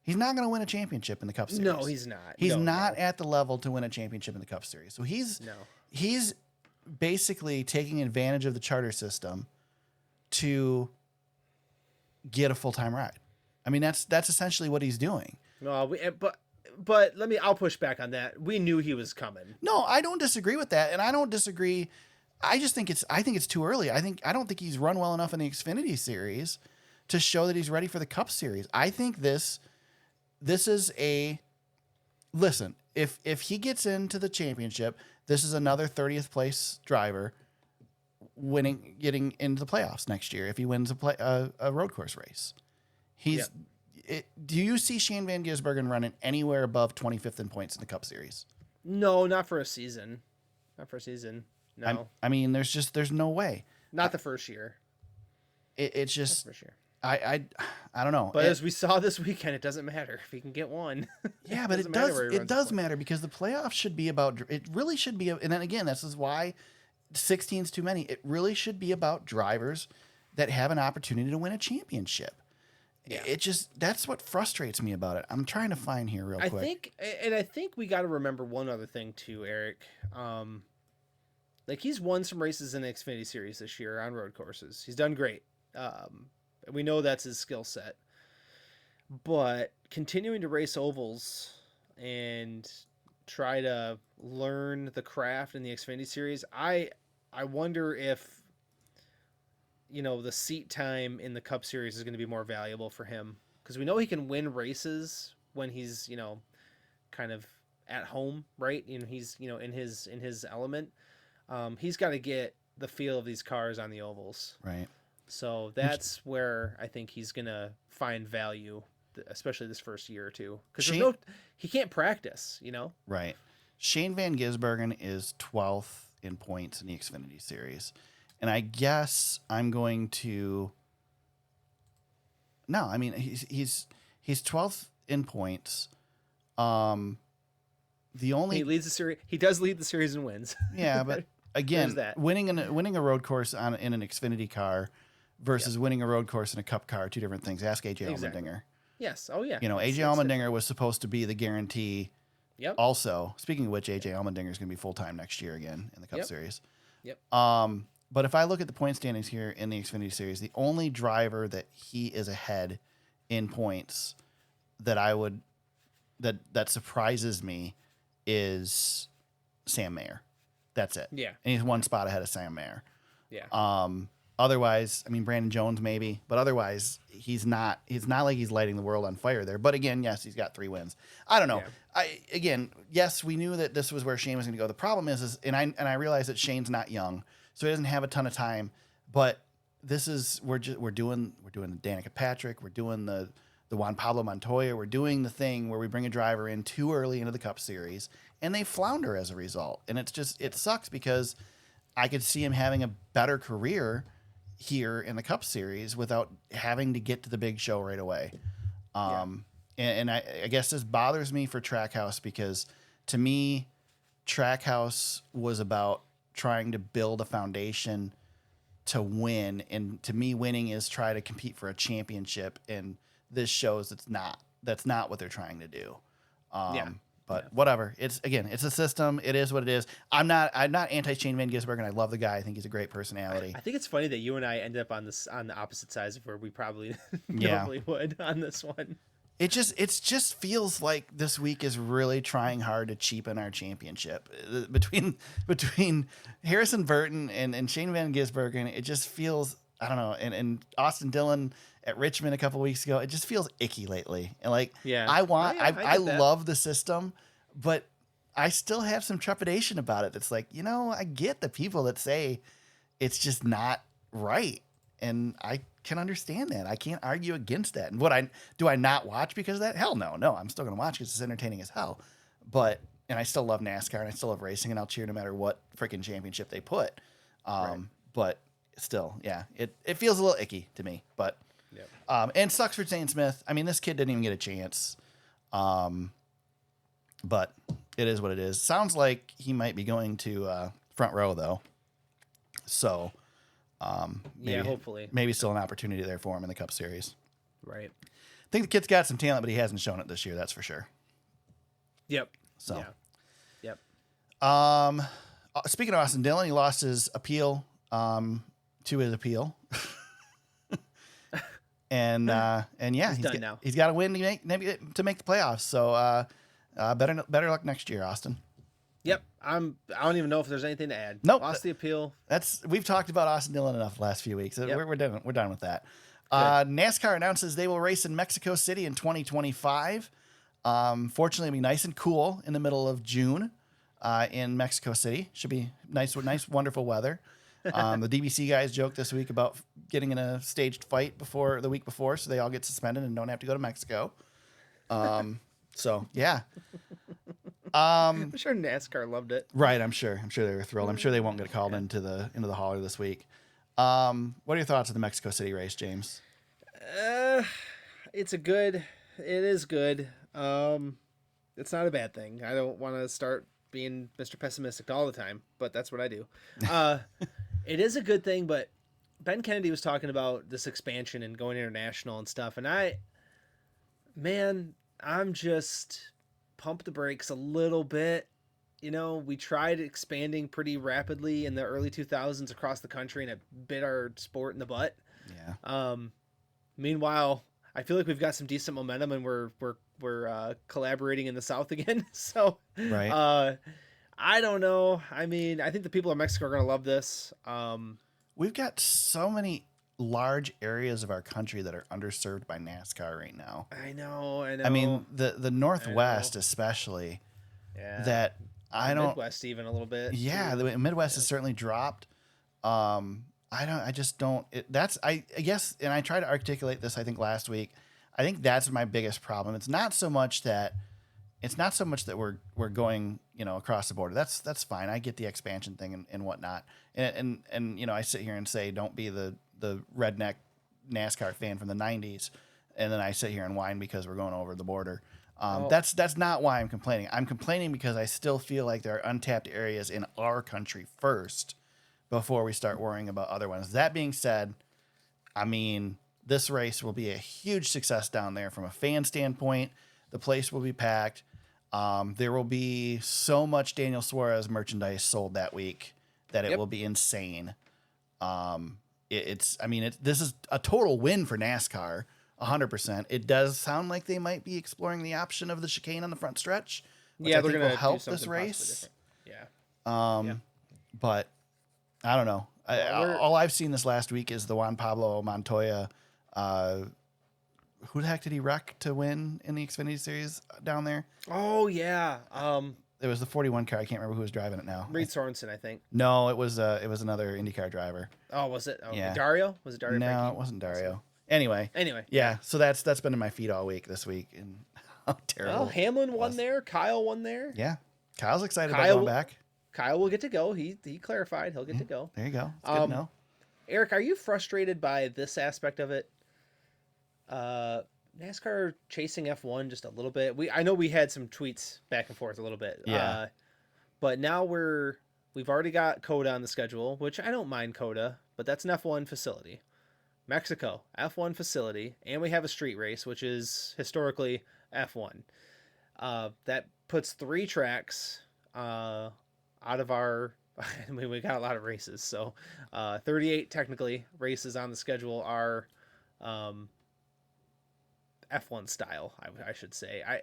He's not going to win a championship in the Cup Series. No, he's not. He's not at the level to win a championship in the Cup Series. So he's basically taking advantage of the charter system to get a full-time ride. I mean, that's essentially what he's doing. No, but I'll push back on that. We knew he was coming. No, I don't disagree with that, and I don't disagree. I think it's too early. I don't think he's run well enough in the Xfinity series to show that he's ready for the Cup series. I think this is listen, if he gets into the championship, this is another 30th place driver getting into the playoffs next year if he wins a road course race. Do you see Shane VanGisbergen running anywhere above 25th in points in the Cup series? No, not for a season. No. I mean, there's no way. Not the first year. It's just, not for sure. I don't know. But as we saw this weekend, it doesn't matter if he can get one. Yeah, but it does matter because the playoffs should be about, it really should be, and then again, this is why 16 is too many. It really should be about drivers that have an opportunity to win a championship. Yeah. That's what frustrates me about it. I'm trying to find here real quick. I think we got to remember one other thing too, Eric. Like he's won some races in the Xfinity series this year on road courses. He's done great. We know that's his skill set, but continuing to race ovals and try to learn the craft in the Xfinity series, I wonder if, the seat time in the Cup series is going to be more valuable for him, because we know he can win races when he's, kind of at home, right? He's, in his element. He's got to get the feel of these cars on the ovals. Right. So that's where I think he's going to find value, especially this first year or two, because he can't practice, Right. Shane VanGisbergen is 12th in points in the Xfinity series. And I guess I'm going to. No, I mean he's 12th in points. He leads the series. He does lead the series and wins. Yeah, but again, winning a road course in an Xfinity car versus winning a road course in a Cup car, two different things. Ask AJ Allmendinger. Yes. Oh yeah. AJ Allmendinger was supposed to be the guarantee. Yep. Also, speaking of which, AJ Allmendinger is going to be full time next year again in the Cup series. Yep. But if I look at the point standings here in the Xfinity series, the only driver that he is ahead in points that that surprises me is Sam Mayer. That's it. Yeah. And he's one spot ahead of Sam Mayer. Yeah. Otherwise, I mean, Brandon Jones maybe, but otherwise he's not like he's lighting the world on fire there. But again, yes, he's got 3 wins. I don't know. Yeah. Yes, we knew that this was where Shane was going to go. The problem is I realize that Shane's not young, so he doesn't have a ton of time, but we're doing the Danica Patrick, we're doing the Juan Pablo Montoya, we're doing the thing where we bring a driver in too early into the Cup series and they flounder as a result. And it sucks because I could see him having a better career here in the Cup series without having to get to the big show right away. And I guess this bothers me for Trackhouse because to me, Trackhouse was about trying to build a foundation to win. And to me, winning is try to compete for a championship. And this shows that's not what they're trying to do. But whatever. It's a system. It is what it is. I'm not anti-Shane VanGisbergen. I love the guy. I think he's a great personality. I think it's funny that you and I ended up on the opposite sides of where we probably normally would on this one. It just feels like this week is really trying hard to cheapen our championship between Harrison Burton and Shane VanGisbergen. It just feels, I don't know, and Austin Dillon at Richmond a couple of weeks ago. It just feels icky lately. And I love the system, but I still have some trepidation about it. It's like, I get the people that say it's just not right. And I can understand that. I can't argue against that. And do I not watch because of that? Hell no. I'm still going to watch because it's entertaining as hell. And I still love NASCAR and I still love racing and I'll cheer no matter what freaking championship they put. Right. But still, yeah, it feels a little icky to me, but, and sucks for Zane Smith. I mean, this kid didn't even get a chance. But it is what it is. Sounds like he might be going to front row though. So, hopefully. Maybe still an opportunity there for him in the Cup Series. Right. I think the kid's got some talent, but he hasn't shown it this year, that's for sure. Yep. So. Yeah. Yep. Speaking of Austin Dillon, he lost his appeal to his appeal. and yeah, he's done now. He's got to win to make the playoffs. So better luck next year, Austin. Yep, I don't even know if there's anything to add. Nope. Lost the appeal. We've talked about Austin Dillon enough the last few weeks. Yep. We're done with that. NASCAR announces they will race in Mexico City in 2025. Fortunately, it'll be nice and cool in the middle of June in Mexico City. Should be nice, wonderful weather. The DBC guys joked this week about getting in a staged fight the week before, so they all get suspended and don't have to go to Mexico. So yeah. I'm sure NASCAR loved it. Right, I'm sure they were thrilled. I'm sure they won't get called into the hauler this week. What are your thoughts of the Mexico City race, James? It is good. It's not a bad thing. I don't want to start being Mr. Pessimistic all the time, but that's what I do. It is a good thing, but Ben Kennedy was talking about this expansion and going international and stuff, and I'm just pump the brakes a little bit. You know, we tried expanding pretty rapidly in the early 2000s across the country, and it bit our sport in the butt. Yeah. Meanwhile, I feel like we've got some decent momentum, and we're collaborating in the South again. So, right. I don't know. I mean, I think the people of Mexico are going to love this. We've got so many large areas of our country that are underserved by NASCAR right now. I know. I mean, the Northwest especially. Yeah. That I don't. Midwest even a little bit. Yeah, the Midwest has certainly dropped. I just don't. I guess, and I tried to articulate this, I think, last week. I think that's my biggest problem. It's not so much that we're going, across the border. That's fine. I get the expansion thing and whatnot. And I sit here and say, don't be the redneck NASCAR fan from the 90s. And then I sit here and whine because we're going over the border. That's not why I'm complaining. I'm complaining because I still feel like there are untapped areas in our country first before we start worrying about other ones. That being said, I mean, this race will be a huge success down there from a fan standpoint. The place will be packed. There will be so much Daniel Suarez merchandise sold that week that it will be insane. This is a total win for NASCAR, 100%. It does sound like they might be exploring the option of the chicane on the front stretch, which I think will help this race. Yeah. But I don't know. All I've seen this last week is the Juan Pablo Montoya. Who the heck did he wreck to win in the Xfinity Series down there? Oh yeah. It was the 41 car. I can't remember who was driving it now. Reed Sorensen, I think. No, it was another IndyCar driver. Oh, was it? Oh, yeah. Dario? Was it Dario? No, Frankie? it wasn't Dario. Anyway. Yeah. So that's been in my feed all week this week, and how terrible. Well, Hamlin won there. Kyle won there. Yeah. Kyle's excited about going back. Kyle will get to go. He clarified he'll get to go. There you go. It's good to know. Eric, are you frustrated by this aspect of it? NASCAR chasing F1 just a little bit. I know we had some tweets back and forth a little bit. Yeah. But now we've already got COTA on the schedule, which I don't mind COTA, but that's an F1 facility. Mexico, F1 facility, and we have a street race, which is historically F1. That puts 3 tracks out of our. I mean, we got a lot of races, so 38 technically races on the schedule are F1 style, I should say. I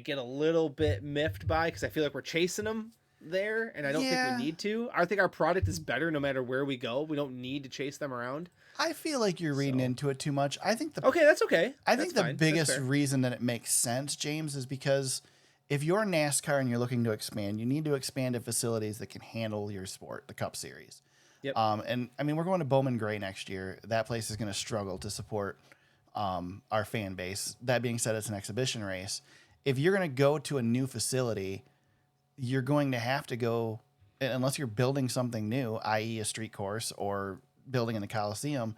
get a little bit miffed by, because I feel like we're chasing them there, and I don't think we need to. I think our product is better no matter where we go. We don't need to chase them around. I feel like you're reading into it too much. I think okay, that's okay. I think the biggest reason that it makes sense, James, is because if you're NASCAR and you're looking to expand, you need to expand to facilities that can handle your sport, the Cup Series. Yep. And I mean, we're going to Bowman Gray next year. That place is going to struggle to support our fan base. That being said, it's an exhibition race. If you're going to go to a new facility, you're going to have to go, unless you're building something new, i.e. a street course or building in the Coliseum,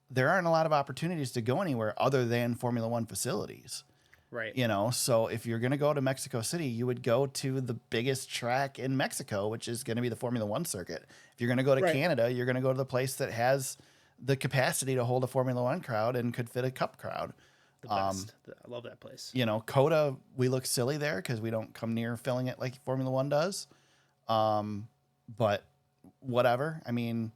there aren't a lot of opportunities to go anywhere other than Formula One facilities. Right. So if you're going to go to Mexico City, you would go to the biggest track in Mexico, which is going to be the Formula One circuit. If you're going to go to Canada, you're going to go to the place that has the capacity to hold a Formula One crowd and could fit a Cup crowd. The best. I love that place. COTA, we look silly there because we don't come near filling it like Formula One does. But whatever. I mean,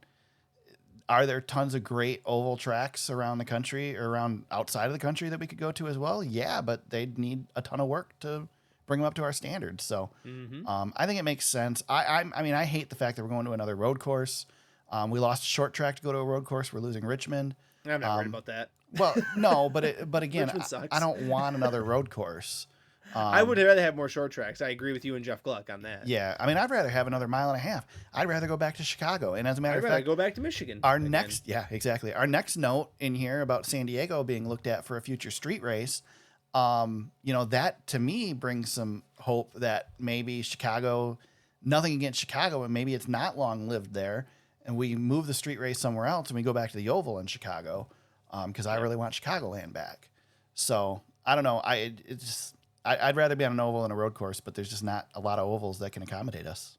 are there tons of great oval tracks around the country or around outside of the country that we could go to as well? Yeah, but they'd need a ton of work to bring them up to our standards. So I think it makes sense. I mean, I hate the fact that we're going to another road course. We lost a short track to go to a road course. We're losing Richmond. I'm not worried about that. Well, no, but again, sucks. I don't want another road course. I would rather have more short tracks. I agree with you and Jeff Gluck on that. Yeah, I mean, I'd rather have another mile and a half. I'd rather go back to Chicago. And as a matter of fact, go back to Michigan. Our next note in here about San Diego being looked at for a future street race, that to me brings some hope that maybe Chicago, nothing against Chicago, and maybe it's not long lived there, and we move the street race somewhere else and we go back to the oval in Chicago, because I really want Chicagoland back. So I don't know. I'd rather be on an oval than a road course, but there's just not a lot of ovals that can accommodate us.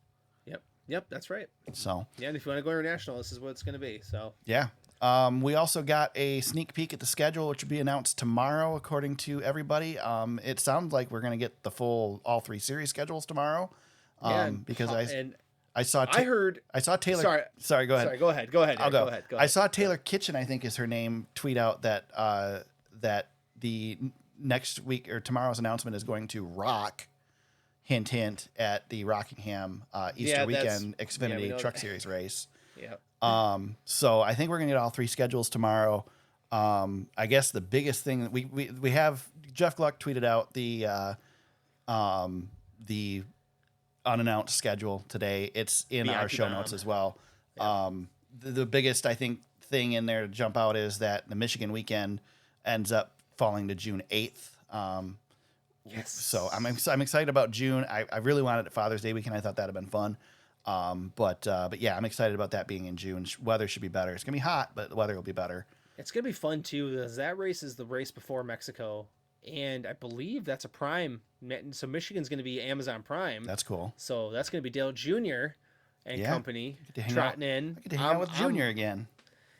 Yep, that's right. So yeah, and if you want to go international, this is what it's going to be. So yeah. We also got a sneak peek at the schedule, which will be announced tomorrow, according to everybody. It sounds like we're going to get the full all 3 series schedules tomorrow. Because I saw Taylor. Sorry, go ahead. Sorry, go ahead. I'll go. Go ahead. I saw Taylor Kitchen, I think is her name, tweet out that that the next week or tomorrow's announcement is going to rock, hint, hint, at the Rockingham Easter weekend Xfinity Truck Series race. Yeah. So I think we're gonna get all 3 schedules tomorrow. I guess the biggest thing that we have, Jeff Gluck tweeted out the unannounced schedule today. It's in our show notes as well. Yeah. The biggest, I think, thing in there to jump out is that the Michigan weekend ends up falling to June 8th. Yes. So I'm excited about June. I really wanted it Father's Day weekend. I thought that'd have been fun. But yeah, I'm excited about that being in June. Weather should be better. It's gonna be hot, but the weather will be better. It's gonna be fun too, because that race is the race before Mexico, and I believe that's a Prime. So Michigan's gonna be Amazon Prime. That's cool. So that's gonna be Dale Jr. and company trotting in. I get to hang out with Junior again.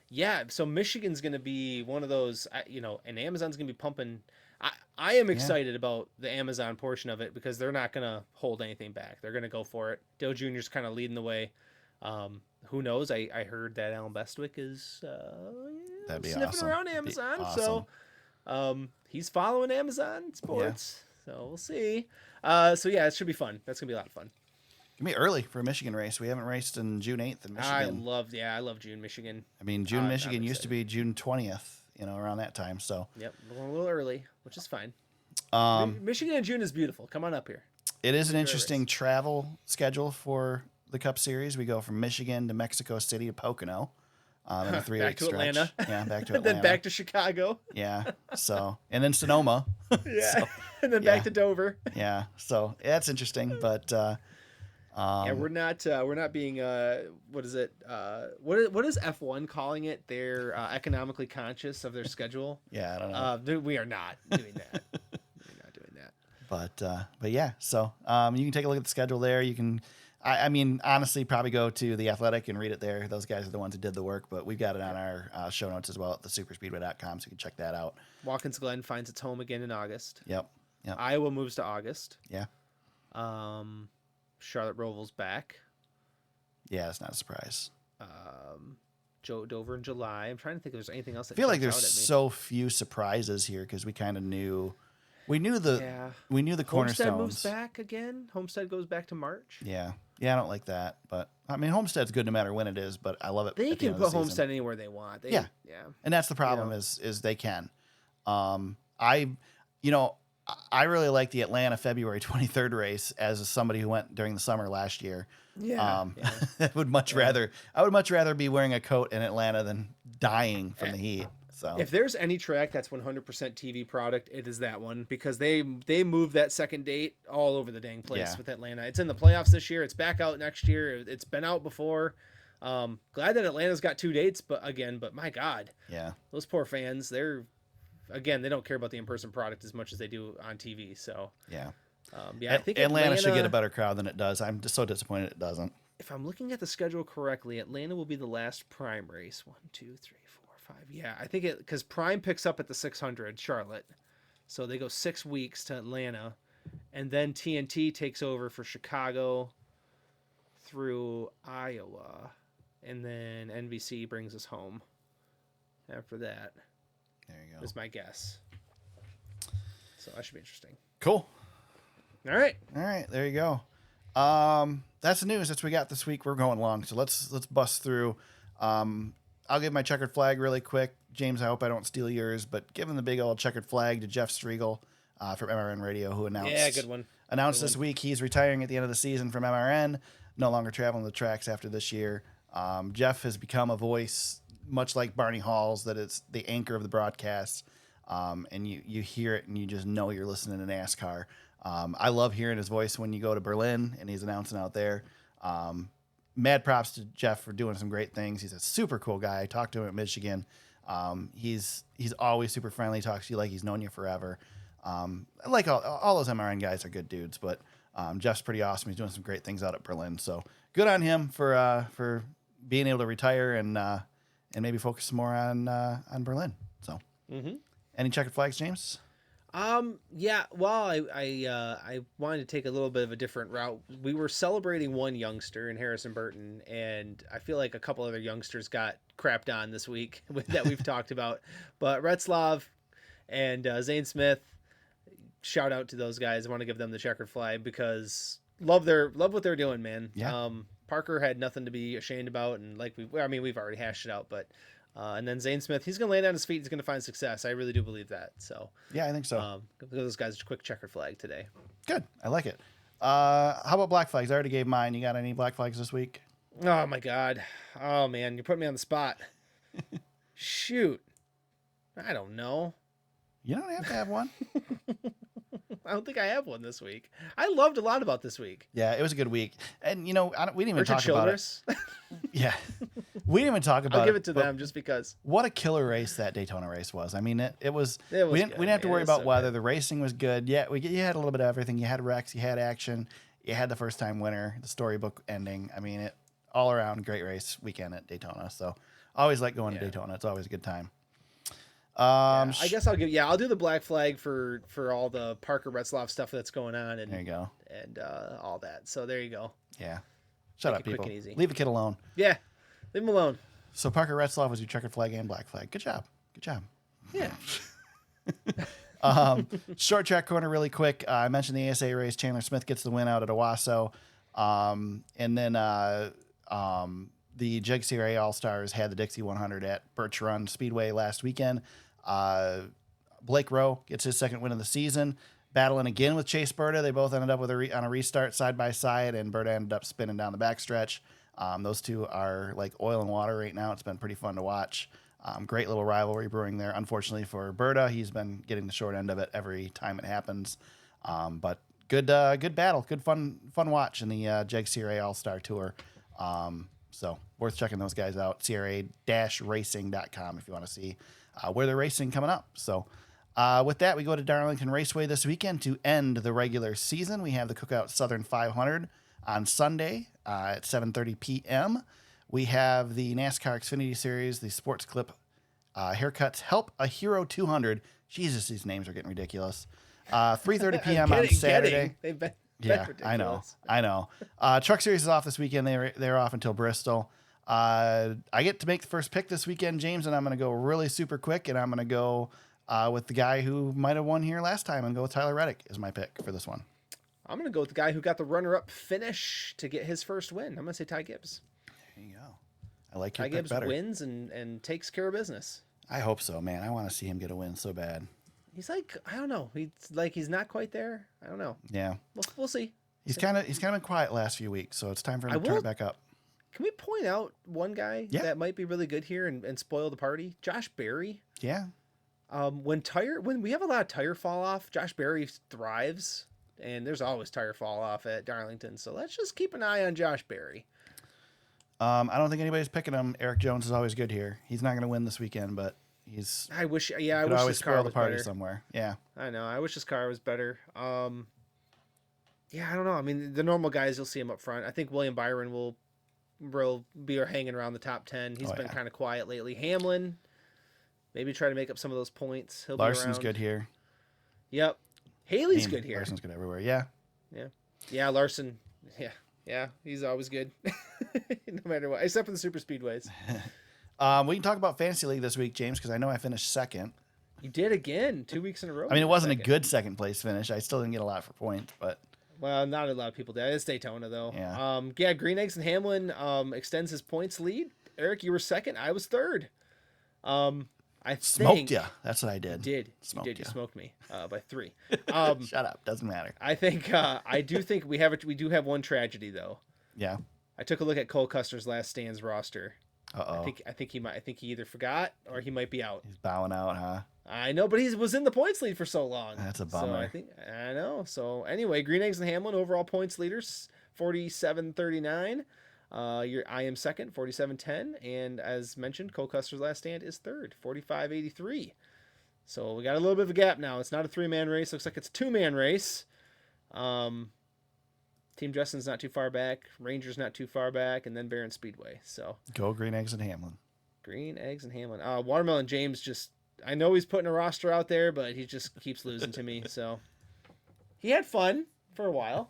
Yeah, so Michigan's going to be one of those, and Amazon's going to be pumping. I am excited about the Amazon portion of it because they're not going to hold anything back. They're going to go for it. Dale Jr.'s kind of leading the way. Who knows? I heard that Alan Bestwick is sniffing around Amazon. Awesome. So he's following Amazon Sports. Yeah. So we'll see. So yeah, it should be fun. That's going to be a lot of fun. It's gonna be early for a Michigan race. We haven't raced in June 8th in Michigan. I love June, Michigan. I mean, June, Michigan used to be June 20th, around that time. So yep, a little early, which is fine. Michigan in June is beautiful. Come on up here. It is an interesting travel schedule for the Cup Series. We go from Michigan to Mexico City to Pocono. In a 3-week back to stretch. Atlanta. Yeah, back to Atlanta. Then back to Chicago. Yeah. So, and then Sonoma. Yeah. So, and then back to Dover. Yeah. So that's interesting, but we're not being what is it? What is F1 calling it? They're economically conscious of their schedule. Yeah, I don't know. We are not doing that. We're not doing that. But yeah, so you can take a look at the schedule there. You can, I mean, honestly, probably go to The Athletic and read it there. Those guys are the ones who did the work, but we've got it on our show notes as well at thesuperspeedway.com, so you can check that out. Watkins Glen finds its home again in August. Yep. Iowa moves to August. Yeah. Charlotte Roval's back. Yeah, that's not a surprise. Dover in July. I'm trying to think if there's anything else. I feel like there's so few surprises here because we kind of knew. We knew the cornerstones. Homestead moves back again. Homestead goes back to March. Yeah, I don't like that, but I mean Homestead's good no matter when it is. But I love it. They can put Homestead anywhere they want. Yeah, and that's the problem is they can. I really like the Atlanta February 23rd race as somebody who went during the summer last year. Yeah. I would much rather be wearing a coat in Atlanta than dying from the heat. So if there's any track that's 100% TV product, it is that one because they moved that second date all over the dang place with Atlanta. It's in the playoffs this year. It's back out next year. It's been out before. Glad that Atlanta's got 2 dates, but my God, those poor fans, they don't care about the in-person product as much as they do on TV. So I think Atlanta should get a better crowd than it does. I'm just so disappointed it doesn't. If I'm looking at the schedule correctly, Atlanta will be the last Prime race. 1, 2, 3, 4, 5. Yeah, I think because Prime picks up at the 600 Charlotte, so they go 6 weeks to Atlanta, and then TNT takes over for Chicago through Iowa. and then NBC brings us home after that. There you go. Is my guess. So that should be interesting. Cool. All right. There you go. That's the news that we got this week. We're going long, so let's bust through. I'll give my checkered flag really quick. James, I hope I don't steal yours, but giving the big old checkered flag to Jeff Striegel from MRN Radio, who announced this week he's retiring at the end of the season from MRN, no longer traveling the tracks after this year. Jeff has become a voice, much like Barney Halls, that it's the anchor of the broadcast, and you hear it and you just know you're listening to NASCAR. I love hearing his voice when you go to Berlin and he's announcing out there. Mad props to Jeff for doing some great things. He's a super cool guy. I talked to him at Michigan. He's always super friendly, talks to you like he's known you forever. Like all those MRN guys are good dudes, but Jeff's pretty awesome. He's doing some great things out at Berlin. So good on him for being able to retire and maybe focus some more on Berlin. So any checkered flags, James? Yeah, well, I wanted to take a little bit of a different route. We were celebrating one youngster in Harrison Burton, and I feel like a couple other youngsters got crapped on this week that we've talked about. But Retzlaff and Zane Smith, shout out to those guys. I want to give them the checkered flag because love what they're doing, man. Yeah. Parker had nothing to be ashamed about, and we've already hashed it out, but. And then Zane Smith, he's going to land on his feet. He's going to find success. I really do believe that. So yeah, I think so. Give those guys a quick checkered flag today. Good. I like it. How about black flags? I already gave mine. You got any black flags this week? Oh, my God. Oh, man. You're putting me on the spot. Shoot. I don't know. You don't have to have one. I don't think I have one this week. I loved a lot about this week. Yeah, it was a good week. And, we didn't even talk about it. Yeah. We didn't even talk about it. I'll give it to them just because. What a killer race that Daytona race was. I mean, it was we didn't have to worry about weather. Good. The racing was good. Yeah, you had a little bit of everything. You had wrecks, you had action, you had the first time winner, the storybook ending. I mean, all around great race weekend at Daytona. So I always like going to Daytona. It's always a good time. I guess I'll do the black flag for all the Parker Retzlaff stuff that's going on, and there you go, and all that. So there you go. Yeah, shut up, people. Quick and easy. Leave the kid alone. Yeah, leave him alone. So Parker Retzlaff was your checkered flag and black flag. Good job. Yeah. Short track corner, really quick. I mentioned the ASA race. Chandler Smith gets the win out at Owasso, and then the Jeg Serie All Stars had the Dixie 100 at Birch Run Speedway last weekend. Blake Rowe gets his second win of the season, battling again with Chase Berta. They both ended up with on a restart side by side, and Berta ended up spinning down the backstretch. Those two are like oil and water right now. It's been pretty fun to watch. Great little rivalry brewing there. Unfortunately for Berta, he's been getting the short end of it every time it happens. But good battle, good fun watch in the Jeg Serie All Star Tour. So worth checking those guys out. CRA-racing.com if you want to see where they're racing coming up. So with that, we go to Darlington Raceway this weekend to end the regular season. We have the Cookout Southern 500 on Sunday at 7:30 p.m. We have the NASCAR Xfinity Series, the Sports Clip Haircuts Help a Hero 200. Jesus, these names are getting ridiculous. 3:30 p.m. on Saturday. They've been Yeah, ridiculous. I know. Truck Series is off this weekend. They're off until Bristol. I get to make the first pick this weekend, James, and I'm going to go really super quick, and I'm going to go with the guy who might have won here last time and go with Tyler Reddick as my pick for this one. I'm going to go with the guy who got the runner-up finish to get his first win. I'm going to say Ty Gibbs. There you go. I like your Ty pick Gibbs better. wins and takes care of business. I hope so, man. I want to see him get a win so bad. He's like, I don't know. He's not quite there. I don't know. Yeah. We'll see. He's kind of been quiet last few weeks, so it's time for him to turn it back up. Can we point out one guy that might be really good here and spoil the party? Josh Berry. Yeah. When we have a lot of tire fall off, Josh Berry thrives, and there's always tire fall off at Darlington. So let's just keep an eye on Josh Berry. I don't think anybody's picking him. Eric Jones is always good here. He's not going to win this weekend, but I wish could his always car spoil was the party better. somewhere. Yeah. I know. I wish his car was better. Yeah, I don't know. I mean, the normal guys, you'll see him up front. I think William Byron will be hanging around the top 10. He's been kind of quiet lately. Hamlin, maybe try to make up some of those points. Larson's good here. Yep. Haley's good here. Larson's good everywhere. Yeah. Yeah. Yeah, Larson. Yeah. Yeah, he's always good. no matter what, except for the super speedways. We can talk about Fantasy League this week, James, because I know I finished second. You did again 2 weeks in a row. I mean, it wasn't a good second place finish. I still didn't get a lot for points, but well, not a lot of people did. It's Daytona though. Yeah. Green Eggs and Hamlin extends his points lead. Eric, you were second. I was third. I smoked you. That's what I did. You did. Smoked you did. You smoked me by 3. Shut up. Doesn't matter. I think I do think we do have one tragedy though. Yeah. I took a look at Cole Custer's last stands roster. Uh-oh. I think he either forgot or he might be out. He's bowing out, huh? I know, but he was in the points lead for so long. That's a bummer. So I know. So anyway, Green Eggs and Hamlin overall points leaders 47-39. I am second, 47-10, and as mentioned, Cole Custer's last stand is third, 45-83. So we got a little bit of a gap now. It's not a 3-man race. Looks like it's a 2-man race. Team Justin's not too far back. Ranger's not too far back, and then Barron Speedway. So go Green Eggs and Hamlin. Green Eggs and Hamlin. Watermelon James just, I know he's putting a roster out there, but he just keeps losing to me. So he had fun for a while.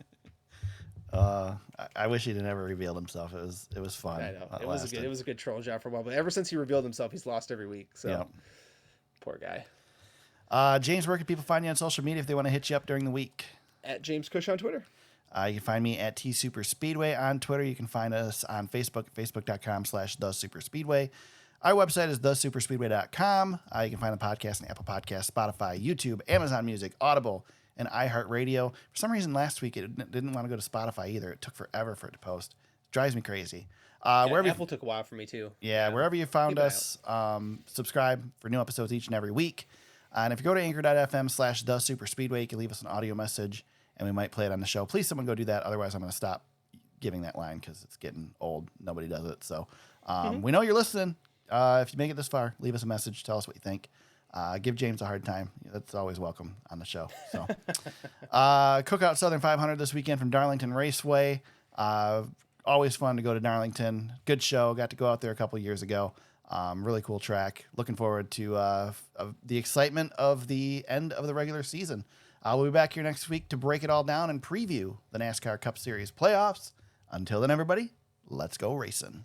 I wish he'd never revealed himself. It was fun. I know. It was a good troll job for a while, but ever since he revealed himself, he's lost every week. So yep. Poor guy. James, where can people find you on social media if they want to hit you up during the week? At James Cush on Twitter. You can find me at TSuperSpeedway on Twitter. You can find us on Facebook at facebook.com/TheSuperSpeedway. Our website is thesuperspeedway.com. You can find the podcast on Apple Podcasts, Spotify, YouTube, Amazon Music, Audible, and iHeartRadio. For some reason, last week it didn't want to go to Spotify either. It took forever for it to post. It drives me crazy. Apple took a while for me too. Yeah, wherever you found us, subscribe for new episodes each and every week. And if you go to anchor.fm/TheSuperSpeedway, you can leave us an audio message, and we might play it on the show. Please, someone go do that. Otherwise, I'm going to stop giving that line because it's getting old. Nobody does it. So we know you're listening. If you make it this far, leave us a message. Tell us what you think. Give James a hard time. That's always welcome on the show. So, Cookout Southern 500 this weekend from Darlington Raceway. Always fun to go to Darlington. Good show. Got to go out there a couple years ago. Really cool track. Looking forward to the excitement of the end of the regular season. We'll be back here next week to break it all down and preview the NASCAR Cup Series playoffs. Until then, everybody, let's go racing.